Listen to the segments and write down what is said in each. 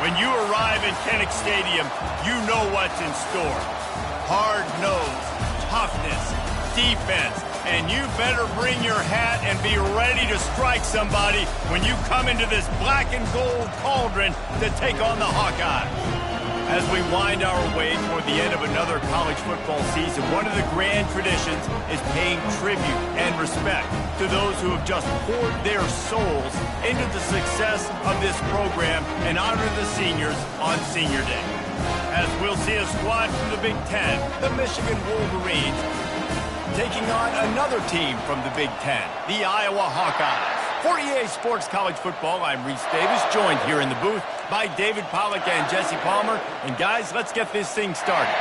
When you arrive at Kinnick Stadium, you know what's in store. Hard nose, toughness, defense, and you better bring your hat and be ready to strike somebody when you come into this black and gold cauldron to take on the Hawkeyes. As we wind our way toward the end of another college football season, one of the grand traditions is paying tribute and respect to those who have just poured their souls into the success of this program and honor the seniors on Senior Day. As we'll see a squad from the Big Ten, the Michigan Wolverines, taking on another team from the Big Ten, the Iowa Hawkeyes. For EA Sports College Football, I'm Reese Davis, joined here in the booth by David Pollack and Jesse Palmer. And guys, let's get this thing started.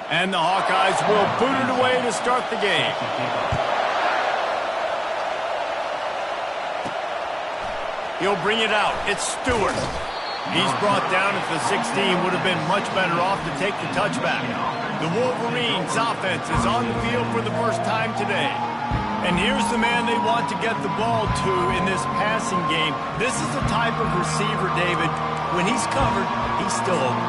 And the Hawkeyes will boot it away to start the game. He'll bring it out. It's Stewart. He's brought down at the 16. Would have been much better off to take the touchback. The Wolverines offense is on the field for the first time today. And here's the man they want to get the ball to in this passing game. This is the type of receiver, David, when he's covered, he's still open.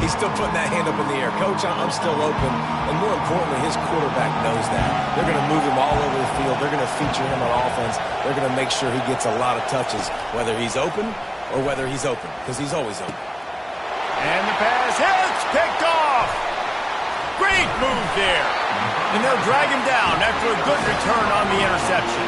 He's still putting that hand up in the air. Coach, I'm still open. And more importantly, his quarterback knows that. They're going to move him all over the field. They're going to feature him on offense. They're going to make sure he gets a lot of touches, whether he's open or whether he's open, because he's always open. And the pass hits, picked off. Great move there. And they'll drag him down after a good return on the interception.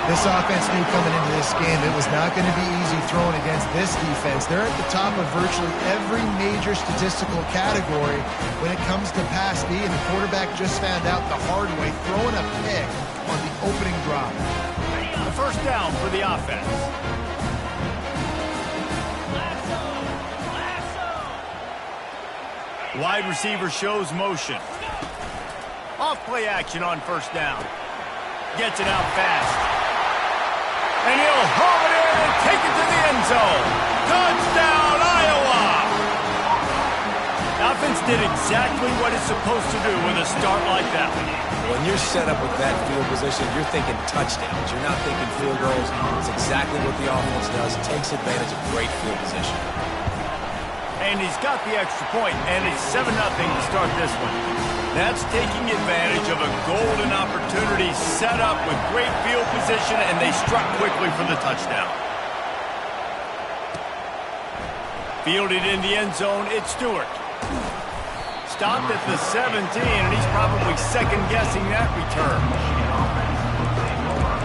This offense knew coming into this game it was not going to be easy throwing against this defense. They're at the top of virtually every major statistical category when it comes to pass D, and the quarterback just found out the hard way, throwing a pick on the opening drive. The first down for the offense. Wide receiver shows motion. Off play action on first down. Gets it out fast. And he'll haul it in and take it to the end zone. Touchdown, Iowa! The offense did exactly what it's supposed to do with a start like that one. When you're set up with that field position, you're thinking touchdowns. You're not thinking field goals. It's exactly what the offense does. Takes advantage of great field position. And he's got the extra point, and it's 7-0 to start this one. That's taking advantage of a golden opportunity set up with great field position, and they struck quickly for the touchdown. Fielded in the end zone, it's Stewart. Stopped at the 17, and he's probably second-guessing that return.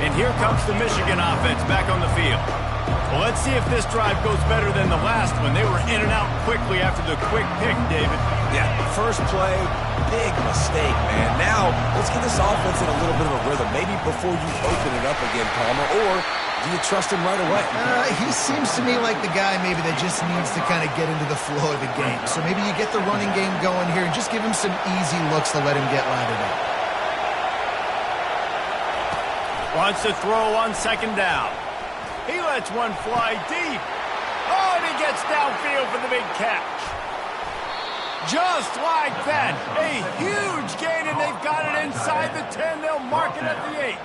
And here comes the Michigan offense back on the field. Well, let's see if this drive goes better than the last one. They were in and out quickly after the quick pick, David. Yeah, first play, big mistake, man. Now, let's get this offense in a little bit of a rhythm. Maybe before you open it up again, Palmer, or do you trust him right away? He seems to me like the guy maybe that just needs to kind of get into the flow of the game. So maybe you get the running game going here and just give him some easy looks to let him get lathered up. Wants to throw on second down. He lets one fly deep. Oh, and he gets downfield for the big catch. Just like that. A huge gain, and they've got it inside the 10. They'll mark it at the 8.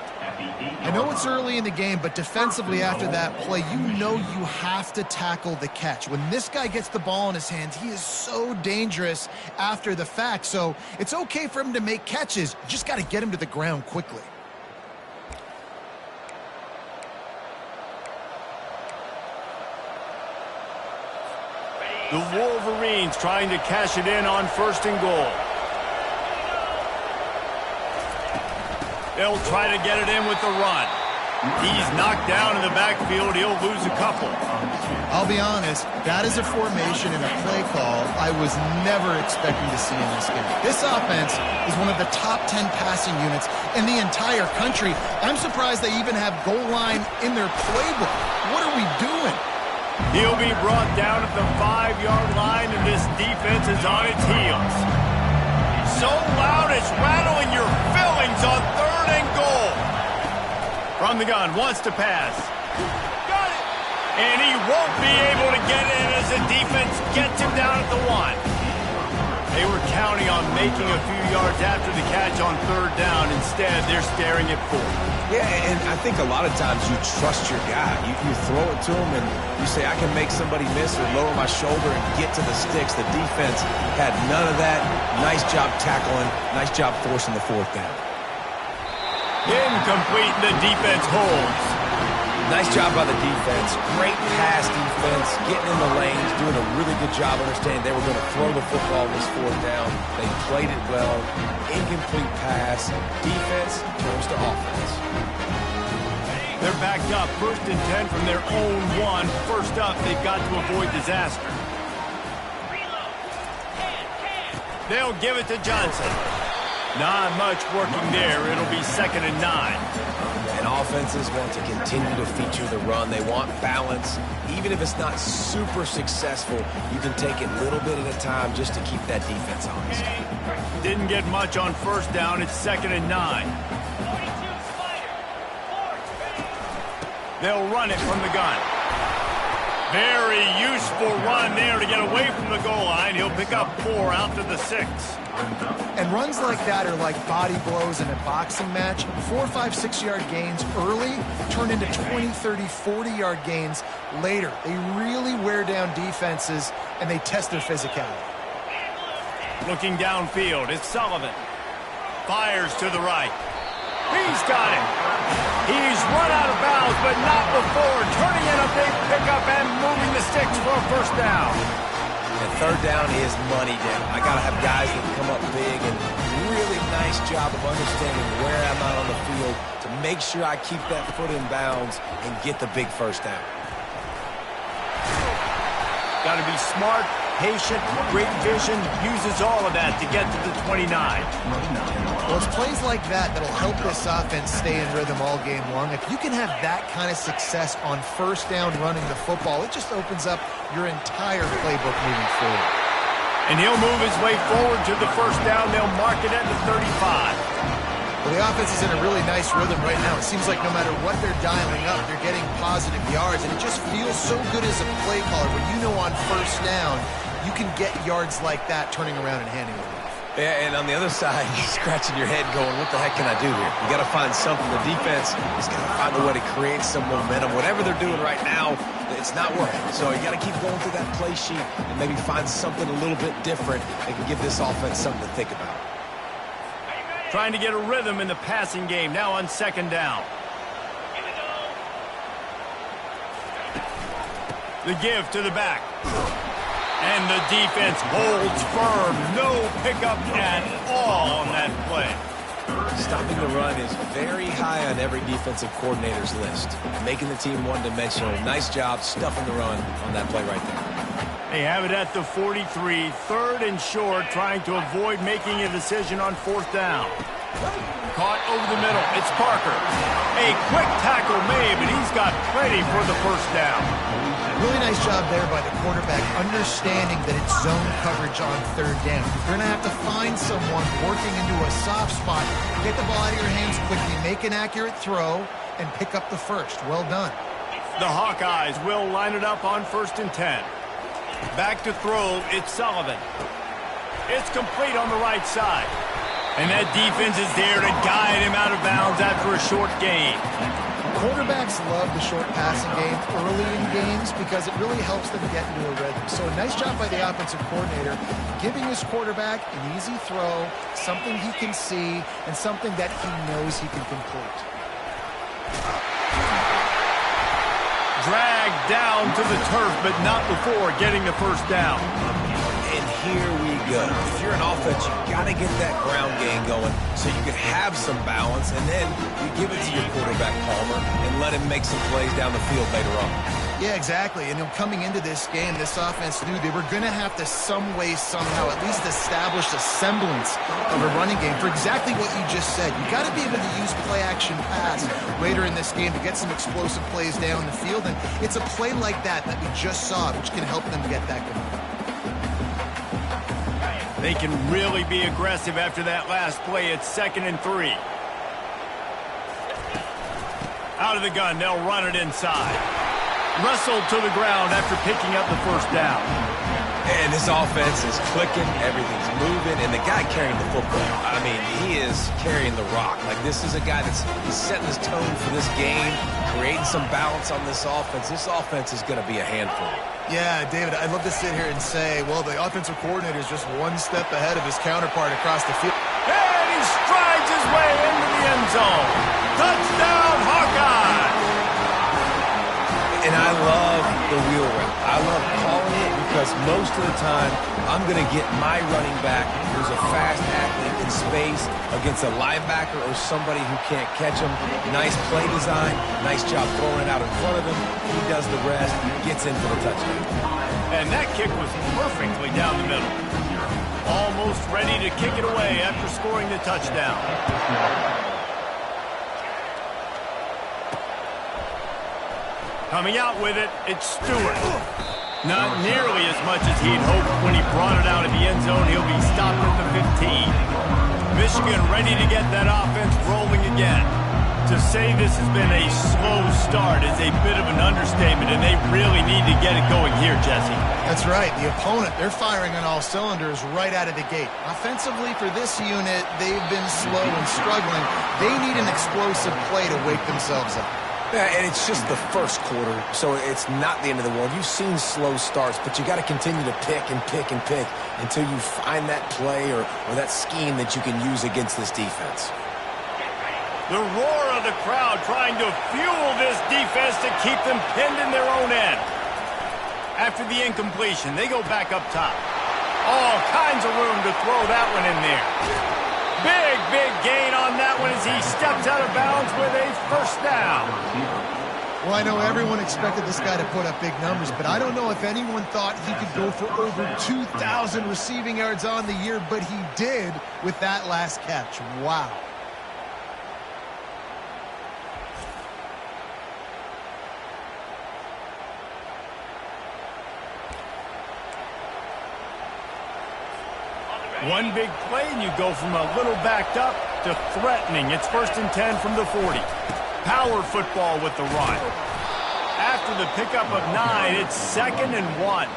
I know it's early in the game, but defensively after that play, you know you have to tackle the catch. When this guy gets the ball in his hands, he is so dangerous after the fact. So it's okay for him to make catches. You just got to get him to the ground quickly. The Wolverines trying to cash it in on first and goal. They'll try to get it in with the run. He's knocked down in the backfield. He'll lose a couple. I'll be honest, that is a formation and a play call I was never expecting to see in this game. This offense is one of the top 10 passing units in the entire country. I'm surprised they even have goal line in their playbook. What are we doing? He'll be brought down at the 5-yard line, and this defense is on its heels. So loud it's rattling your fillings on third and goal. From the gun, wants to pass. Got it! And he won't be able to get in as the defense gets him down at the 1. They were counting on making a few yards after the catch on third down. Instead, they're staring at fourth. Yeah, and I think a lot of times you trust your guy. You throw it to him and you say, I can make somebody miss or lower my shoulder and get to the sticks. The defense had none of that. Nice job tackling. Nice job forcing the fourth down. Incomplete, the defense holds. Nice job by the defense. Great pass defense, getting in the lanes, doing a really good job understanding they were going to throw the football on this fourth down. They played it well. Incomplete pass. Defense turns to offense. They're backed up. 1st and 10 from their own 1. First up, they've got to avoid disaster. They'll give it to Johnson. Not much working there. It'll be 2nd and 9. And offenses want to continue to feature the run. They want balance. Even if it's not super successful, you can take it little bit at a time just to keep that defense honest. Didn't get much on 1st down. It's 2nd and 9. They'll run it from the gun. Very useful run there to get away from the goal line. He'll pick up 4 out to the 6. And runs like that are like body blows in a boxing match. 4, 5, 6-yard gains early turn into 20, 30, 40-yard gains later. They really wear down defenses, and they test their physicality. Looking downfield, it's Sullivan. Fires to the right. He's got it. He's run out of bounds, but not before. Turning in a big pickup and moving the sticks for a 1st down. And 3rd down is money down. I got to have guys that come up big, and really nice job of understanding where I'm at on the field to make sure I keep that foot in bounds and get the big 1st down. Got to be smart, patient, great vision, uses all of that to get to the 29. Well, it's plays like that that'll help this offense stay in rhythm all game long. If you can have that kind of success on 1st down running the football, it just opens up your entire playbook moving forward. And he'll move his way forward to the 1st down. They'll mark it at the 35. Well, the offense is in a really nice rhythm right now. It seems like no matter what they're dialing up, they're getting positive yards, and it just feels so good as a play caller when you know on 1st down you can get yards like that turning around and handing it off. Yeah, and on the other side, you're scratching your head going, what the heck can I do here? You got to find something. The defense has got to find a way to create some momentum. Whatever they're doing right now, it's not working. So you got to keep going through that play sheet and maybe find something a little bit different that can give this offense something to think about. Trying to get a rhythm in the passing game now on 2nd down. The give to the back. And the defense holds firm. No pickup at all on that play. Stopping the run is very high on every defensive coordinator's list. Making the team one-dimensional. Nice job stuffing the run on that play right there. They have it at the 43, 3rd and short, trying to avoid making a decision on 4th down. Caught over the middle. It's Parker. A quick tackle made, but he's got plenty for the 1st down. Really nice job there by the quarterback, understanding that it's zone coverage on 3rd down. You're going to have to find someone working into a soft spot, get the ball out of your hands quickly, make an accurate throw, and pick up the 1st. Well done. The Hawkeyes will line it up on 1st and 10. Back to throw, it's Sullivan. It's complete on the right side. And that defense is there to guide him out of bounds after a short gain. Quarterbacks love the short passing game early in games because it really helps them get into a rhythm. So a nice job by the offensive coordinator, giving his quarterback an easy throw, something he can see, and something that he knows he can complete. Dragged down to the turf, but not before getting the 1st down. And here we go. If you're an offense, you got to get that ground game going so you can have some balance, and then you give it to your quarterback, Palmer, and let him make some plays down the field later on. Yeah, exactly. And coming into this game, this offense knew they were going to have to some way, somehow, at least establish a semblance of a running game for exactly what you just said. You got to be able to use play-action pass later in this game to get some explosive plays down the field, and it's a play like that that we just saw, which can help them get that going. They can really be aggressive after that last play. It's 2nd and 3. Out of the gun, they'll run it inside. Wrestled to the ground after picking up the 1st down. And this offense is clicking, everything's moving, and the guy carrying the football, I mean, he is carrying the rock. Like, this is a guy that's setting his tone for this game, creating some balance on this offense. This offense is going to be a handful. Yeah, David, I'd love to sit here and say, well, the offensive coordinator is just one step ahead of his counterpart across the field. And he strides his way into the end zone. Touchdown, Hawkeye! And I love the wheel route. I love calling it because most of the time I'm going to get my running back who's a fast athlete in space against a linebacker or somebody who can't catch him. Nice play design, nice job throwing it out in front of him. He does the rest, gets in for the touchdown. And that kick was perfectly down the middle. Almost ready to kick it away after scoring the touchdown. Coming out with it, it's Stewart. Not nearly as much as he'd hoped when he brought it out of the end zone. He'll be stopped at the 15. Michigan ready to get that offense rolling again. To say this has been a slow start is a bit of an understatement, and they really need to get it going here, Jesse. That's right. The opponent, they're firing on all cylinders right out of the gate. Offensively, for this unit, they've been slow and struggling. They need an explosive play to wake themselves up. Yeah, and it's just the first quarter, so it's not the end of the world. You've seen slow starts, but you got to continue to pick and pick and pick until you find that play or that scheme that you can use against this defense. The roar of the crowd trying to fuel this defense to keep them pinned in their own end. After the incompletion, they go back up top. All kinds of room to throw that one in there. Big gain on that one as he steps out of bounds with a first down. Well, I know everyone expected this guy to put up big numbers, but I don't know if anyone thought he could go for over 2,000 receiving yards on the year, but he did with that last catch. Wow. One big play, and you go from a little backed up to threatening. It's 1st and 10 from the 40. Power football with the run. After the pickup of 9, it's 2nd and 1.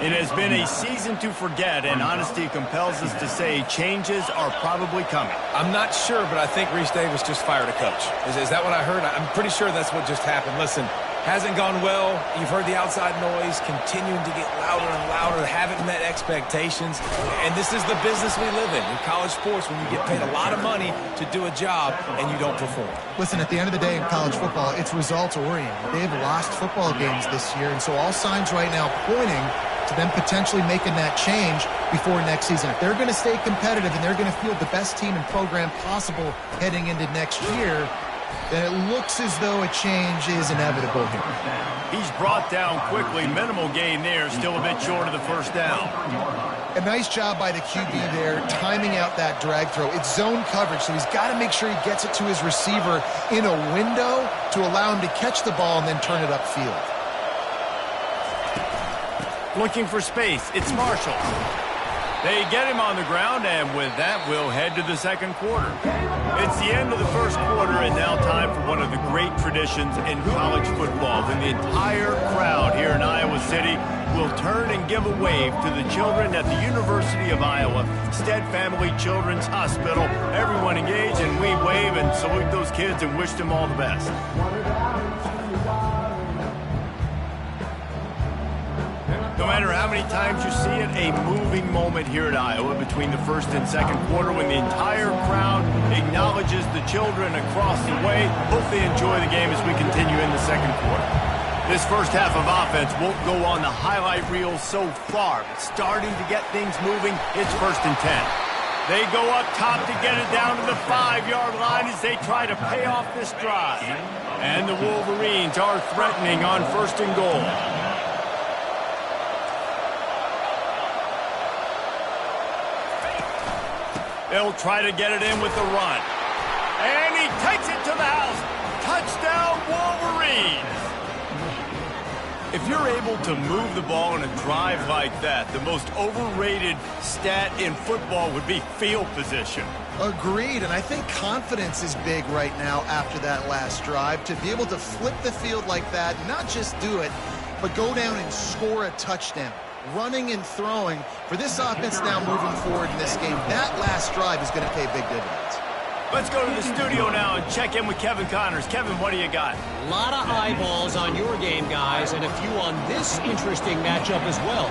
It has been a season to forget, and honesty compels us to say changes are probably coming. I'm not sure, but I think Reese Davis just fired a coach. Is that what I heard? I'm pretty sure that's what just happened. Listen, hasn't gone well. You've heard the outside noise continuing to get louder and louder. Haven't met expectations. And this is the business we live in college sports, when you get paid a lot of money to do a job and you don't perform. Listen, at the end of the day in college football, it's results-oriented. They've lost football games this year, and so all signs right now pointing to them potentially making that change before next season. If they're going to stay competitive and they're going to field the best team and program possible heading into next year, then it looks as though a change is inevitable here. He's brought down quickly. Minimal gain there, still a bit short of the first down. A nice job by the QB there, timing out that drag throw. It's zone coverage, so he's got to make sure he gets it to his receiver in a window to allow him to catch the ball and then turn it upfield. Looking for space, it's Marshall. They get him on the ground, and with that, we'll head to the second quarter. It's the end of the first quarter, and now time for one of the great traditions in college football, when the entire crowd here in Iowa City will turn and give a wave to the children at the University of Iowa, Stead Family Children's Hospital. Everyone engage, and we wave and salute those kids and wish them all the best. No matter how many times you see it, a moving moment here at Iowa between the first and second quarter, when the entire crowd acknowledges the children across the way. Hope they enjoy the game as we continue in the second quarter. This first half of offense won't go on the highlight reel so far, but starting to get things moving. It's 1st and 10. They go up top to get it down to the 5-yard line as they try to pay off this drive. And the Wolverines are threatening on 1st and goal. They'll try to get it in with the run. And he takes it to the house. Touchdown, Wolverines! If you're able to move the ball in a drive like that, the most overrated stat in football would be field position. Agreed, and I think confidence is big right now after that last drive. To be able to flip the field like that, not just do it, but go down and score a touchdown. running and throwing. For this offense now moving forward in this game, that last drive is going to pay big dividends. Let's go to the studio now and check in with Kevin Connors. Kevin, what do you got? A lot of eyeballs on your game, guys, and a few on this interesting matchup as well.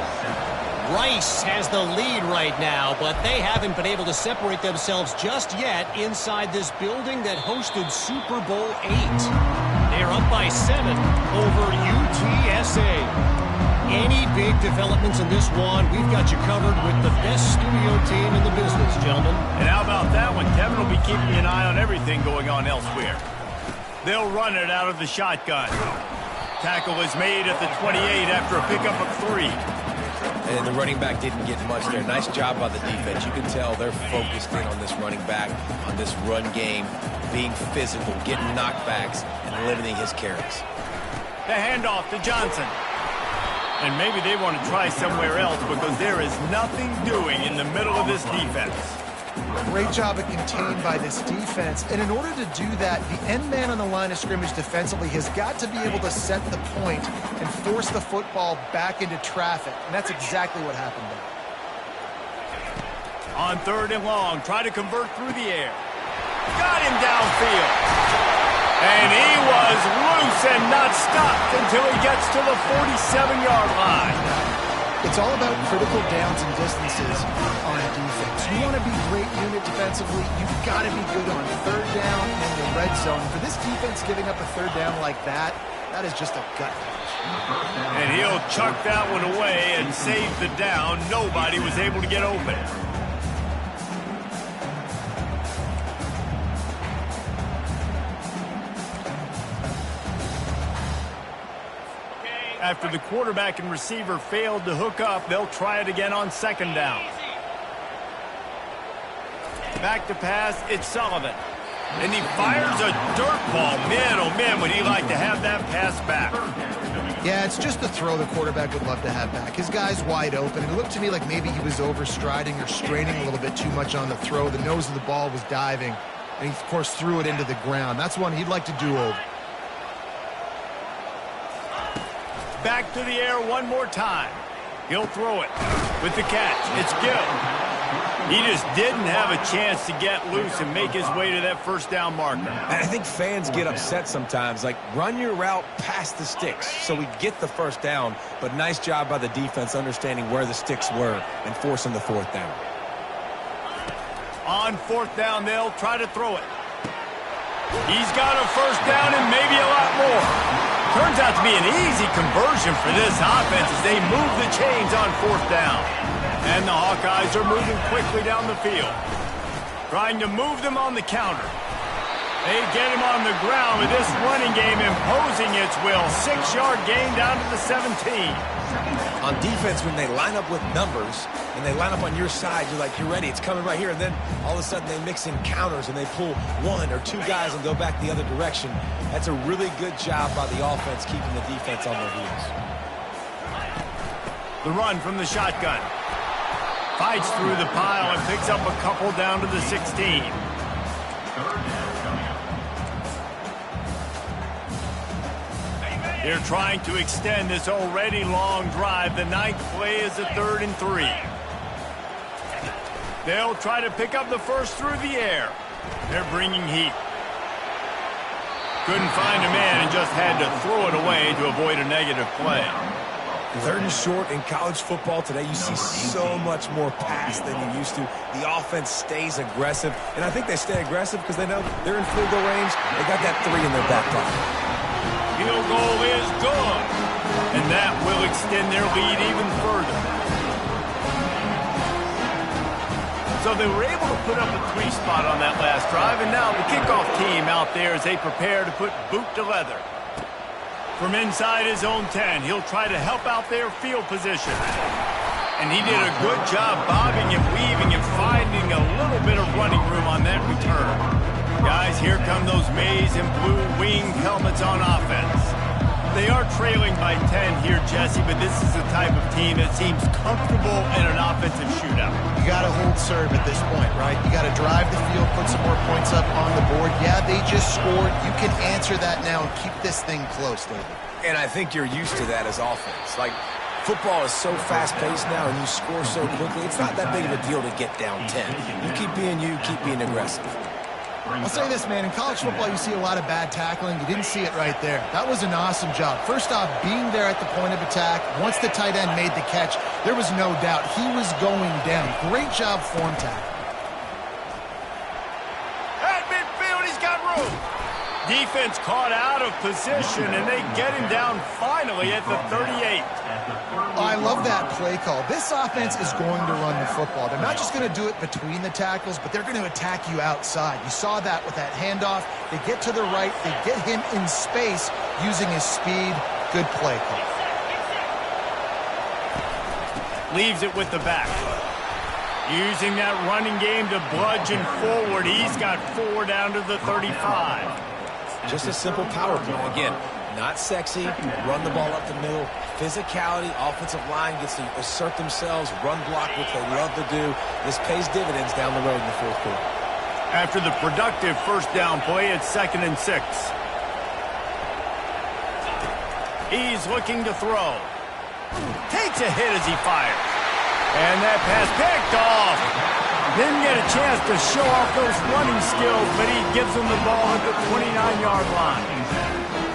Rice has the lead right now, but they haven't been able to separate themselves just yet inside this building that hosted Super Bowl VIII. They're up by 7 over UTSA. Any big developments in this one, we've got you covered with the best studio team in the business, gentlemen. And how about that one? Kevin will be keeping an eye on everything going on elsewhere. They'll run it out of the shotgun. Tackle is made at the 28 after a pickup of 3. And the running back didn't get much there. Nice job by the defense. You can tell they're focused in on this running back, on this run game, being physical, getting knockbacks, and limiting his carries. The handoff to Johnson. And maybe they want to try somewhere else because there is nothing doing in the middle of this defense. Great job of contained by this defense. And in order to do that, the end man on the line of scrimmage defensively has got to be able to set the point and force the football back into traffic. And that's exactly what happened there. On 3rd and long, try to convert through the air. Got him downfield. And he was loose and not stopped until he gets to the 47-yard line. It's all about critical downs and distances on defense. You want to be great unit defensively, you've got to be good on 3rd down and the red zone. For this defense giving up a 3rd down like that, that is just a gut punch. And he'll chuck that one away and save the down. Nobody was able to get open. After the quarterback and receiver failed to hook up, they'll try it again on 2nd down. Back to pass, it's Sullivan. And he fires a dirt ball. Man, oh man, would he like to have that pass back. Yeah, it's just the throw the quarterback would love to have back. His guy's wide open. It looked to me like maybe he was overstriding or straining a little bit too much on the throw. The nose of the ball was diving. And he, of course, threw it into the ground. That's one he'd like to do over. Back to the air one more time. He'll throw it with the catch. It's good. He just didn't have a chance to get loose and make his way to that 1st down marker. And I think fans get upset sometimes. Like, run your route past the sticks so we get the 1st down. But nice job by the defense understanding where the sticks were and forcing the 4th down. On 4th down, they'll try to throw it. He's got a 1st down and maybe a lot more. Turns out to be an easy conversion for this offense as they move the chains on 4th down. And the Hawkeyes are moving quickly down the field, trying to move them on the counter. They get him on the ground with this running game imposing its will. 6-yard gain down to the 17. On defense, when they line up with numbers and they line up on your side, you're like, you're ready, it's coming right here. And then all of a sudden they mix in counters and they pull 1 or 2 guys and go back the other direction. That's a really good job by the offense keeping the defense on their heels. The run from the shotgun. Fights through the pile and picks up a couple down to the 16. They're trying to extend this already long drive. The 9th play is a 3rd and 3. They'll try to pick up the 1st through the air. They're bringing heat. Couldn't find a man and just had to throw it away to avoid a negative play. 3rd and short in college football today, you see so much more pass than you used to. The offense stays aggressive, and I think they stay aggressive because they know they're in field goal range. They got that 3 in their back pocket. Field goal is good, and that will extend their lead even further. So they were able to put up a 3 spot on that last drive, and now the kickoff team out there as they prepare to put boot to leather. From inside his own 10, he'll try to help out their field position. And he did a good job bobbing and weaving and finding a little bit of running room on that return. Guys, here come those maize and blue winged helmets on offense. They are trailing by 10 here, Jesse, but this is the type of team that seems comfortable in an offensive shootout. You got to hold serve at this point, right? You got to drive the field, put some more points up on the board. Yeah, they just scored. You can answer that now and keep this thing close, David. And I think you're used to that as offense. Like, Football is so fast-paced now, and you score so quickly, it's not that big of a deal to get down 10. You keep being aggressive. I'll say this, man. In college football, you see a lot of bad tackling. You didn't see it right there. That was an awesome job. First off, being there at the point of attack. Once the tight end made the catch, there was no doubt he was going down. Great job form tackle. At midfield, he's got room. Defense caught out of position, and they get him down finally at the 38. I love that play call. This offense is going to run the football. They're not just going to do it between the tackles, but they're going to attack you outside. You saw that with that handoff. They get to the right. They get him in space using his speed. Good play call. Leaves it with the back. Using that running game to bludgeon forward. He's got 4 down to the 35. Just a simple power play. Again, not sexy, run the ball up the middle. Physicality, offensive line gets to assert themselves, run block, which they love to do. This pays dividends down the road in the fourth quarter. After the productive first down play, it's 2nd and 6. He's looking to throw. Takes a hit as he fires. And that pass picked off. Didn't get a chance to show off those running skills, but he gives them the ball at the 29-yard line.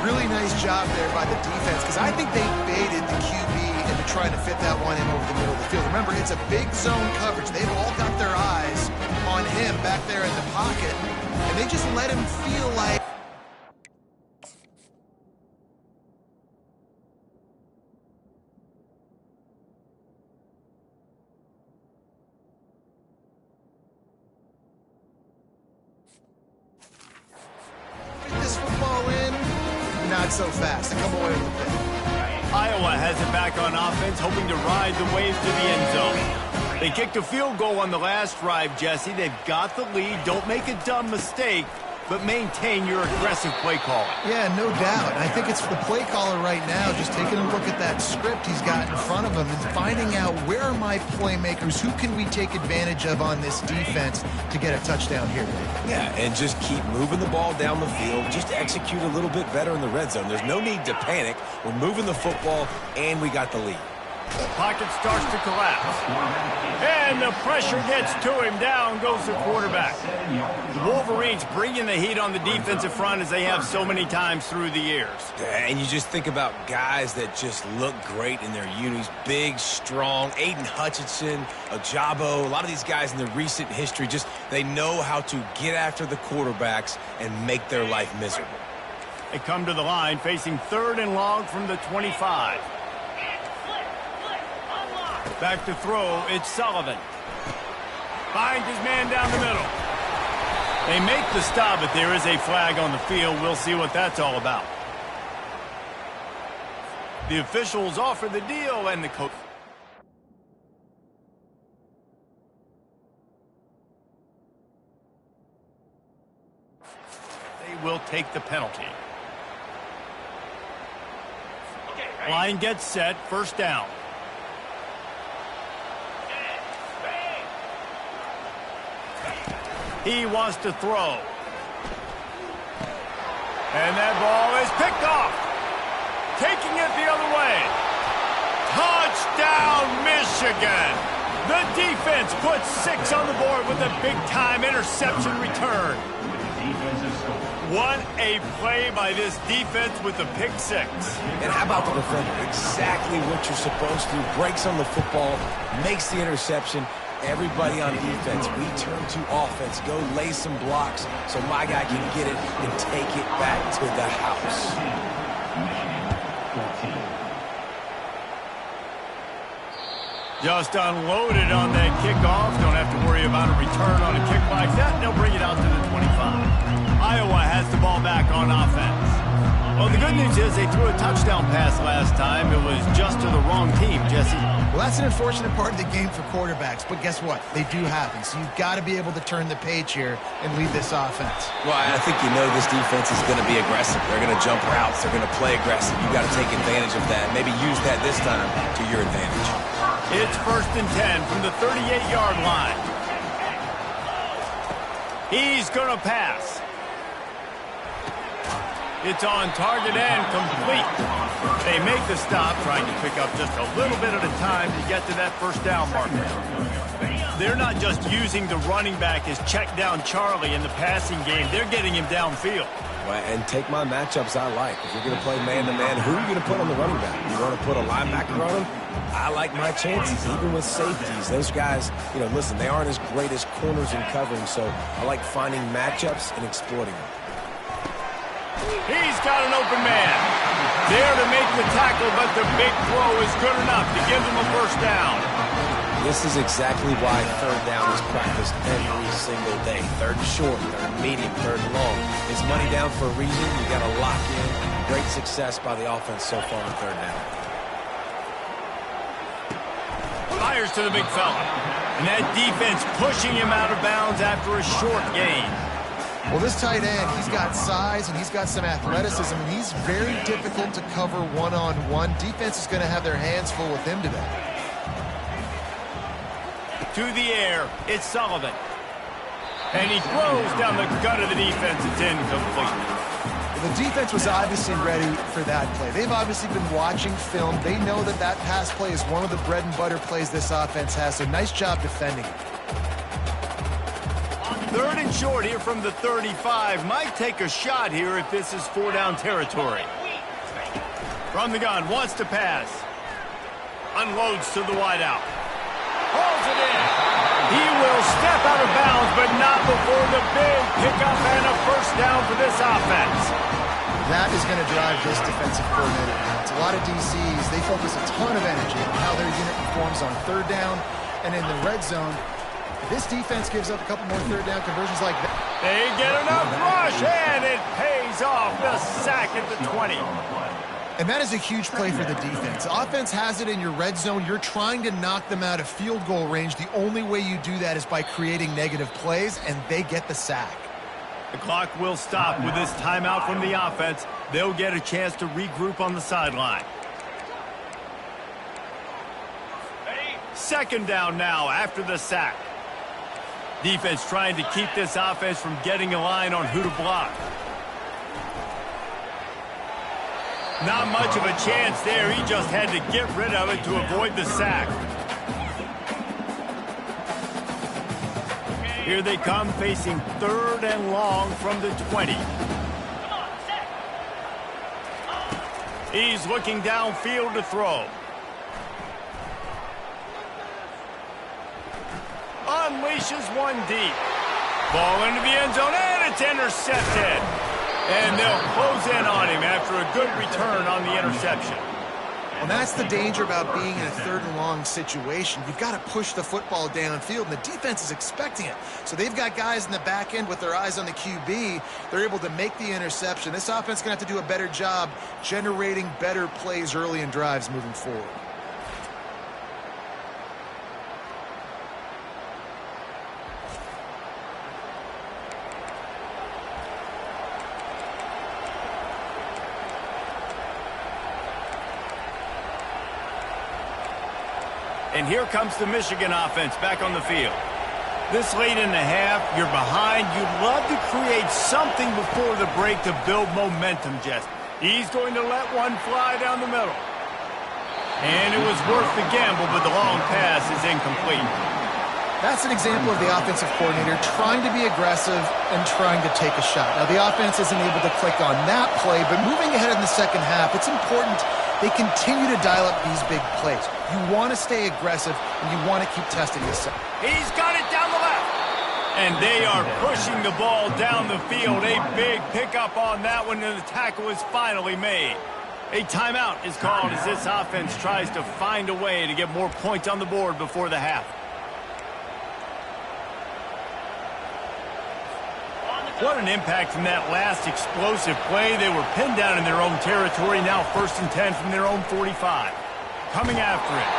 Really nice job there by the defense, because I think they baited the QB into trying to fit that one in over the middle of the field. Remember, it's a big zone coverage. They've all got their eyes on him back there in the pocket, and they just let him feel like... this football in, not so fast. They come away with the pick. Iowa has it back on offense, hoping to ride the wave to the end zone. They kicked a field goal on the last drive, Jesse. They've got the lead. Don't make a dumb mistake, but maintain your aggressive play call. Yeah, no doubt. I think it's the play caller right now just taking a look at that script he's got in front of him and finding out where are my playmakers, who can we take advantage of on this defense to get a touchdown here. Yeah, and just keep moving the ball down the field. Just execute a little bit better in the red zone. There's no need to panic. We're moving the football, and we got the lead. The pocket starts to collapse. And the pressure gets to him. Down goes the quarterback. The Wolverines bringing the heat on the defensive front as they have so many times through the years. And you just think about guys that just look great in their unis. Big, strong. Aiden Hutchinson, Ajabo. A lot of these guys in the recent history, just they know how to get after the quarterbacks and make their life miserable. They come to the line facing 3rd and long from the 25. Back to throw, it's Sullivan. Finds his man down the middle. They make the stop, but there is a flag on the field. We'll see what that's all about. The officials offer the deal, and the coach... They will take the penalty. Line gets set, 1st down. He wants to throw. And that ball is picked off. Taking it the other way. Touchdown, Michigan. The defense puts 6 on the board with a big-time interception return. What a play by this defense with the pick 6. And how about the defender? Exactly what you're supposed to do. Breaks on the football, makes the interception. Everybody on defense, we turn to offense. Go lay some blocks so my guy can get it and take it back to the house. Just unloaded on that kickoff. Don't have to worry about a return on a kick like that. They'll bring it out to the 25. Iowa has the ball back on offense. Well, the good news is they threw a touchdown pass last time. It was just to the wrong team, Jesse. Well, that's an unfortunate part of the game for quarterbacks, but guess what? They do happen, so you've got to be able to turn the page here and lead this offense. Well, I think you know this defense is going to be aggressive. They're going to jump routes. They're going to play aggressive. You've got to take advantage of that. Maybe use that this time to your advantage. It's 1st and 10 from the 38-yard line. He's going to pass. It's on target and complete. They make the stop, trying to pick up just a little bit at a time to get to that first down marker. They're not just using the running back as check down Charlie in the passing game. They're getting him downfield. Well, and take my matchups I like. If you're going to play man-to-man, who are you going to put on the running back? You want to put a linebacker on him? I like my chances, even with safeties. Those guys, listen, they aren't as great as corners in covering, so I like finding matchups and exploiting them. He's got an open man. There to make the tackle, but the big throw is good enough to give them a first down. This is exactly why third down is practiced every single day. Third and short, third and medium, third and long. It's money down for a reason. You got to lock in. Great success by the offense so far on third down. Fires to the big fella. And that defense pushing him out of bounds after a short gain. Well, this tight end, he's got size and he's got some athleticism, and he's very difficult to cover one-on-one. Defense is going to have their hands full with him today. To the air, it's Sullivan. And he throws down the gut of the defense. It's incomplete. The defense was obviously ready for that play. They've obviously been watching film. They know that that pass play is one of the bread and butter plays this offense has, so nice job defending it. Third and short here from the 35. Might take a shot here if this is four-down territory. From the gun, wants to pass. Unloads to the wideout. Hauls it in. He will step out of bounds, but not before the big pickup and a first down for this offense. That is going to drive this defensive coordinator nuts. A lot of DCs, they focus a ton of energy on how their unit performs on third down and in the red zone. This defense gives up a couple more third down conversions like that. They get enough rush, and it pays off. The sack at the 20. And that is a huge play for the defense. The offense has it in your red zone. You're trying to knock them out of field goal range. The only way you do that is by creating negative plays, and they get the sack. The clock will stop with this timeout from the offense. They'll get a chance to regroup on the sideline. Second down now after the sack. Defense trying to keep this offense from getting a line on who to block. Not much of a chance there. He just had to get rid of it to avoid the sack. Here they come, facing third and long from the 20. He's looking downfield to throw. Unleashes one deep. Ball into the end zone, and it's intercepted. And they'll close in on him after a good return on the interception. Well, that's the danger about being in a third and long situation. You've got to push the football downfield, and the defense is expecting it. So they've got guys in the back end with their eyes on the QB. They're able to make the interception. This offense is going to have to do a better job generating better plays early in drives moving forward. And here comes the Michigan offense back on the field. This late in the half, you're behind. You'd love to create something before the break to build momentum, Jess. He's going to let one fly down the middle. And it was worth the gamble, but the long pass is incomplete. That's an example of the offensive coordinator trying to be aggressive and trying to take a shot. Now, the offense isn't able to click on that play, but moving ahead in the second half, it's important they continue to dial up these big plays. You want to stay aggressive, and you want to keep testing this out. He's got it down the left. And they are pushing the ball down the field. A big pickup on that one, and the tackle is finally made. A timeout is called as this offense tries to find a way to get more points on the board before the half. What an impact from that last explosive play. They were pinned down in their own territory, now 1st and 10 from their own 45. Coming after it.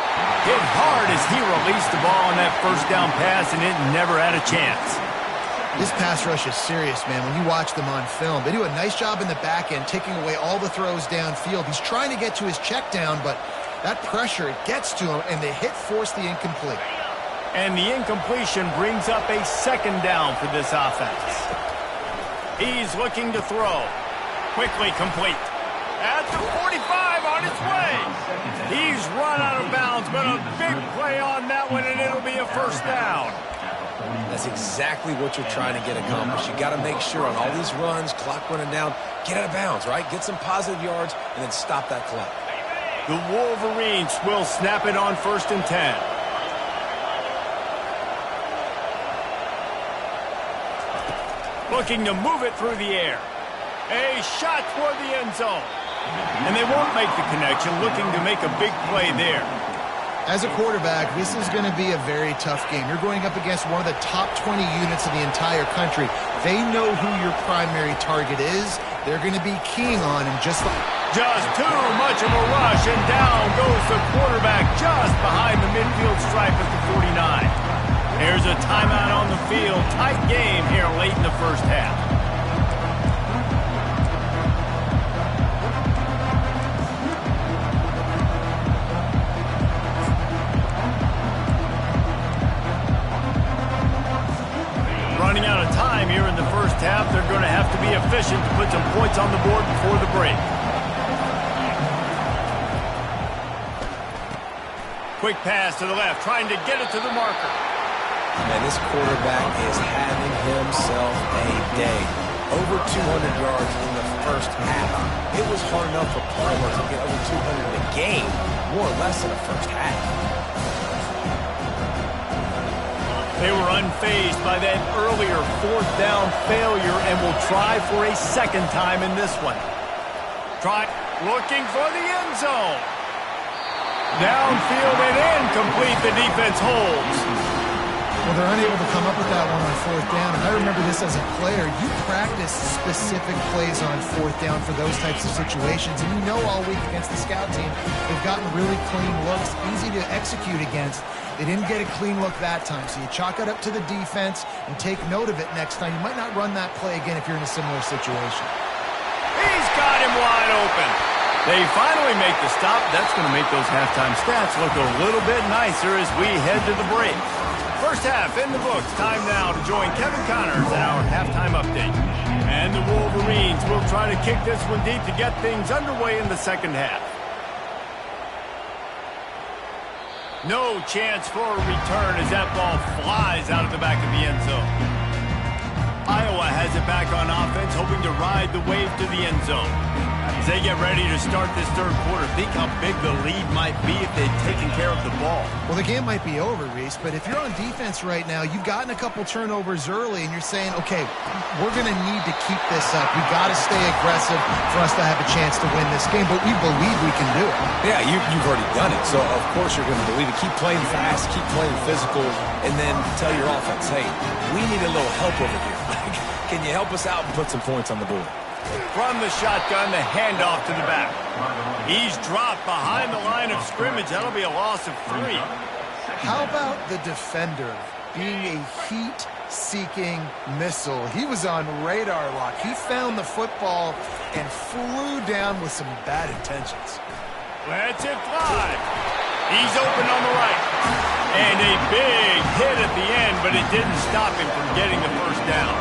Hit hard as he released the ball on that first down pass, and it never had a chance. This pass rush is serious, man. When you watch them on film, they do a nice job in the back end, taking away all the throws downfield. He's trying to get to his check down, but that pressure, it gets to him, and the hit forced the incomplete. And the incompletion brings up a second down for this offense. He's looking to throw. Quickly complete. At the 45 on its way. He's run out of bounds, but a big play on that one, and it'll be a first down. That's exactly what you're trying to get accomplished. You got to make sure on all these runs, clock running down, get out of bounds, right? Get some positive yards, and then stop that clock. The Wolverines will snap it on 1st and 10. Looking to move it through the air. A shot toward the end zone. And they won't make the connection, looking to make a big play there. As a quarterback, this is going to be a very tough game. You're going up against one of the top 20 units in the entire country. They know who your primary target is. They're going to be keying on him just too much of a rush, and down goes the quarterback just behind the midfield stripe at the 49. There's a timeout on the field. Tight game here late in the first half. Running out of time here in the first half. They're going to have to be efficient to put some points on the board before the break. Quick pass to the left, trying to get it to the marker. Man, this quarterback is having himself a day. Over 200 yards in the first half. It was hard enough for Palmer to get over 200 in a game, more or less in the first half. They were unfazed by that earlier 4th down failure and will try for a second time in this one. Looking for the end zone. Downfield and incomplete. The defense holds. Well, they're unable to come up with that one on 4th down. And I remember this as a player. You practice specific plays on 4th down for those types of situations. And you know all week against the scout team, they've gotten really clean looks, easy to execute against. They didn't get a clean look that time. So you chalk it up to the defense and take note of it next time. You might not run that play again if you're in a similar situation. He's got him wide open. They finally make the stop. That's going to make those halftime stats look a little bit nicer as we head to the break. First half in the books. Time now to join Kevin Connors in our halftime update. And the Wolverines will try to kick this one deep to get things underway in the second half. No chance for a return as that ball flies out of the back of the end zone. Iowa has it back on offense, hoping to ride the wave to the end zone. As they get ready to start this third quarter, think how big the lead might be if they'd taken care of the ball. Well, the game might be over, Reese, but if you're on defense right now, you've gotten a couple turnovers early, and you're saying, okay, we're going to need to keep this up. We've got to stay aggressive for us to have a chance to win this game, but we believe we can do it. Yeah, you've already done it, so of course you're going to believe it. Keep playing fast, keep playing physical, and then tell your offense, hey, we need a little help over here. Can you help us out and put some points on the board? From the shotgun, the handoff to the back. He's dropped behind the line of scrimmage. That'll be a loss of 3. How about the defender being a heat-seeking missile? He was on radar lock. He found the football and flew down with some bad intentions. Lets it fly. He's open on the right. And a big hit at the end, but it didn't stop him from getting the first down.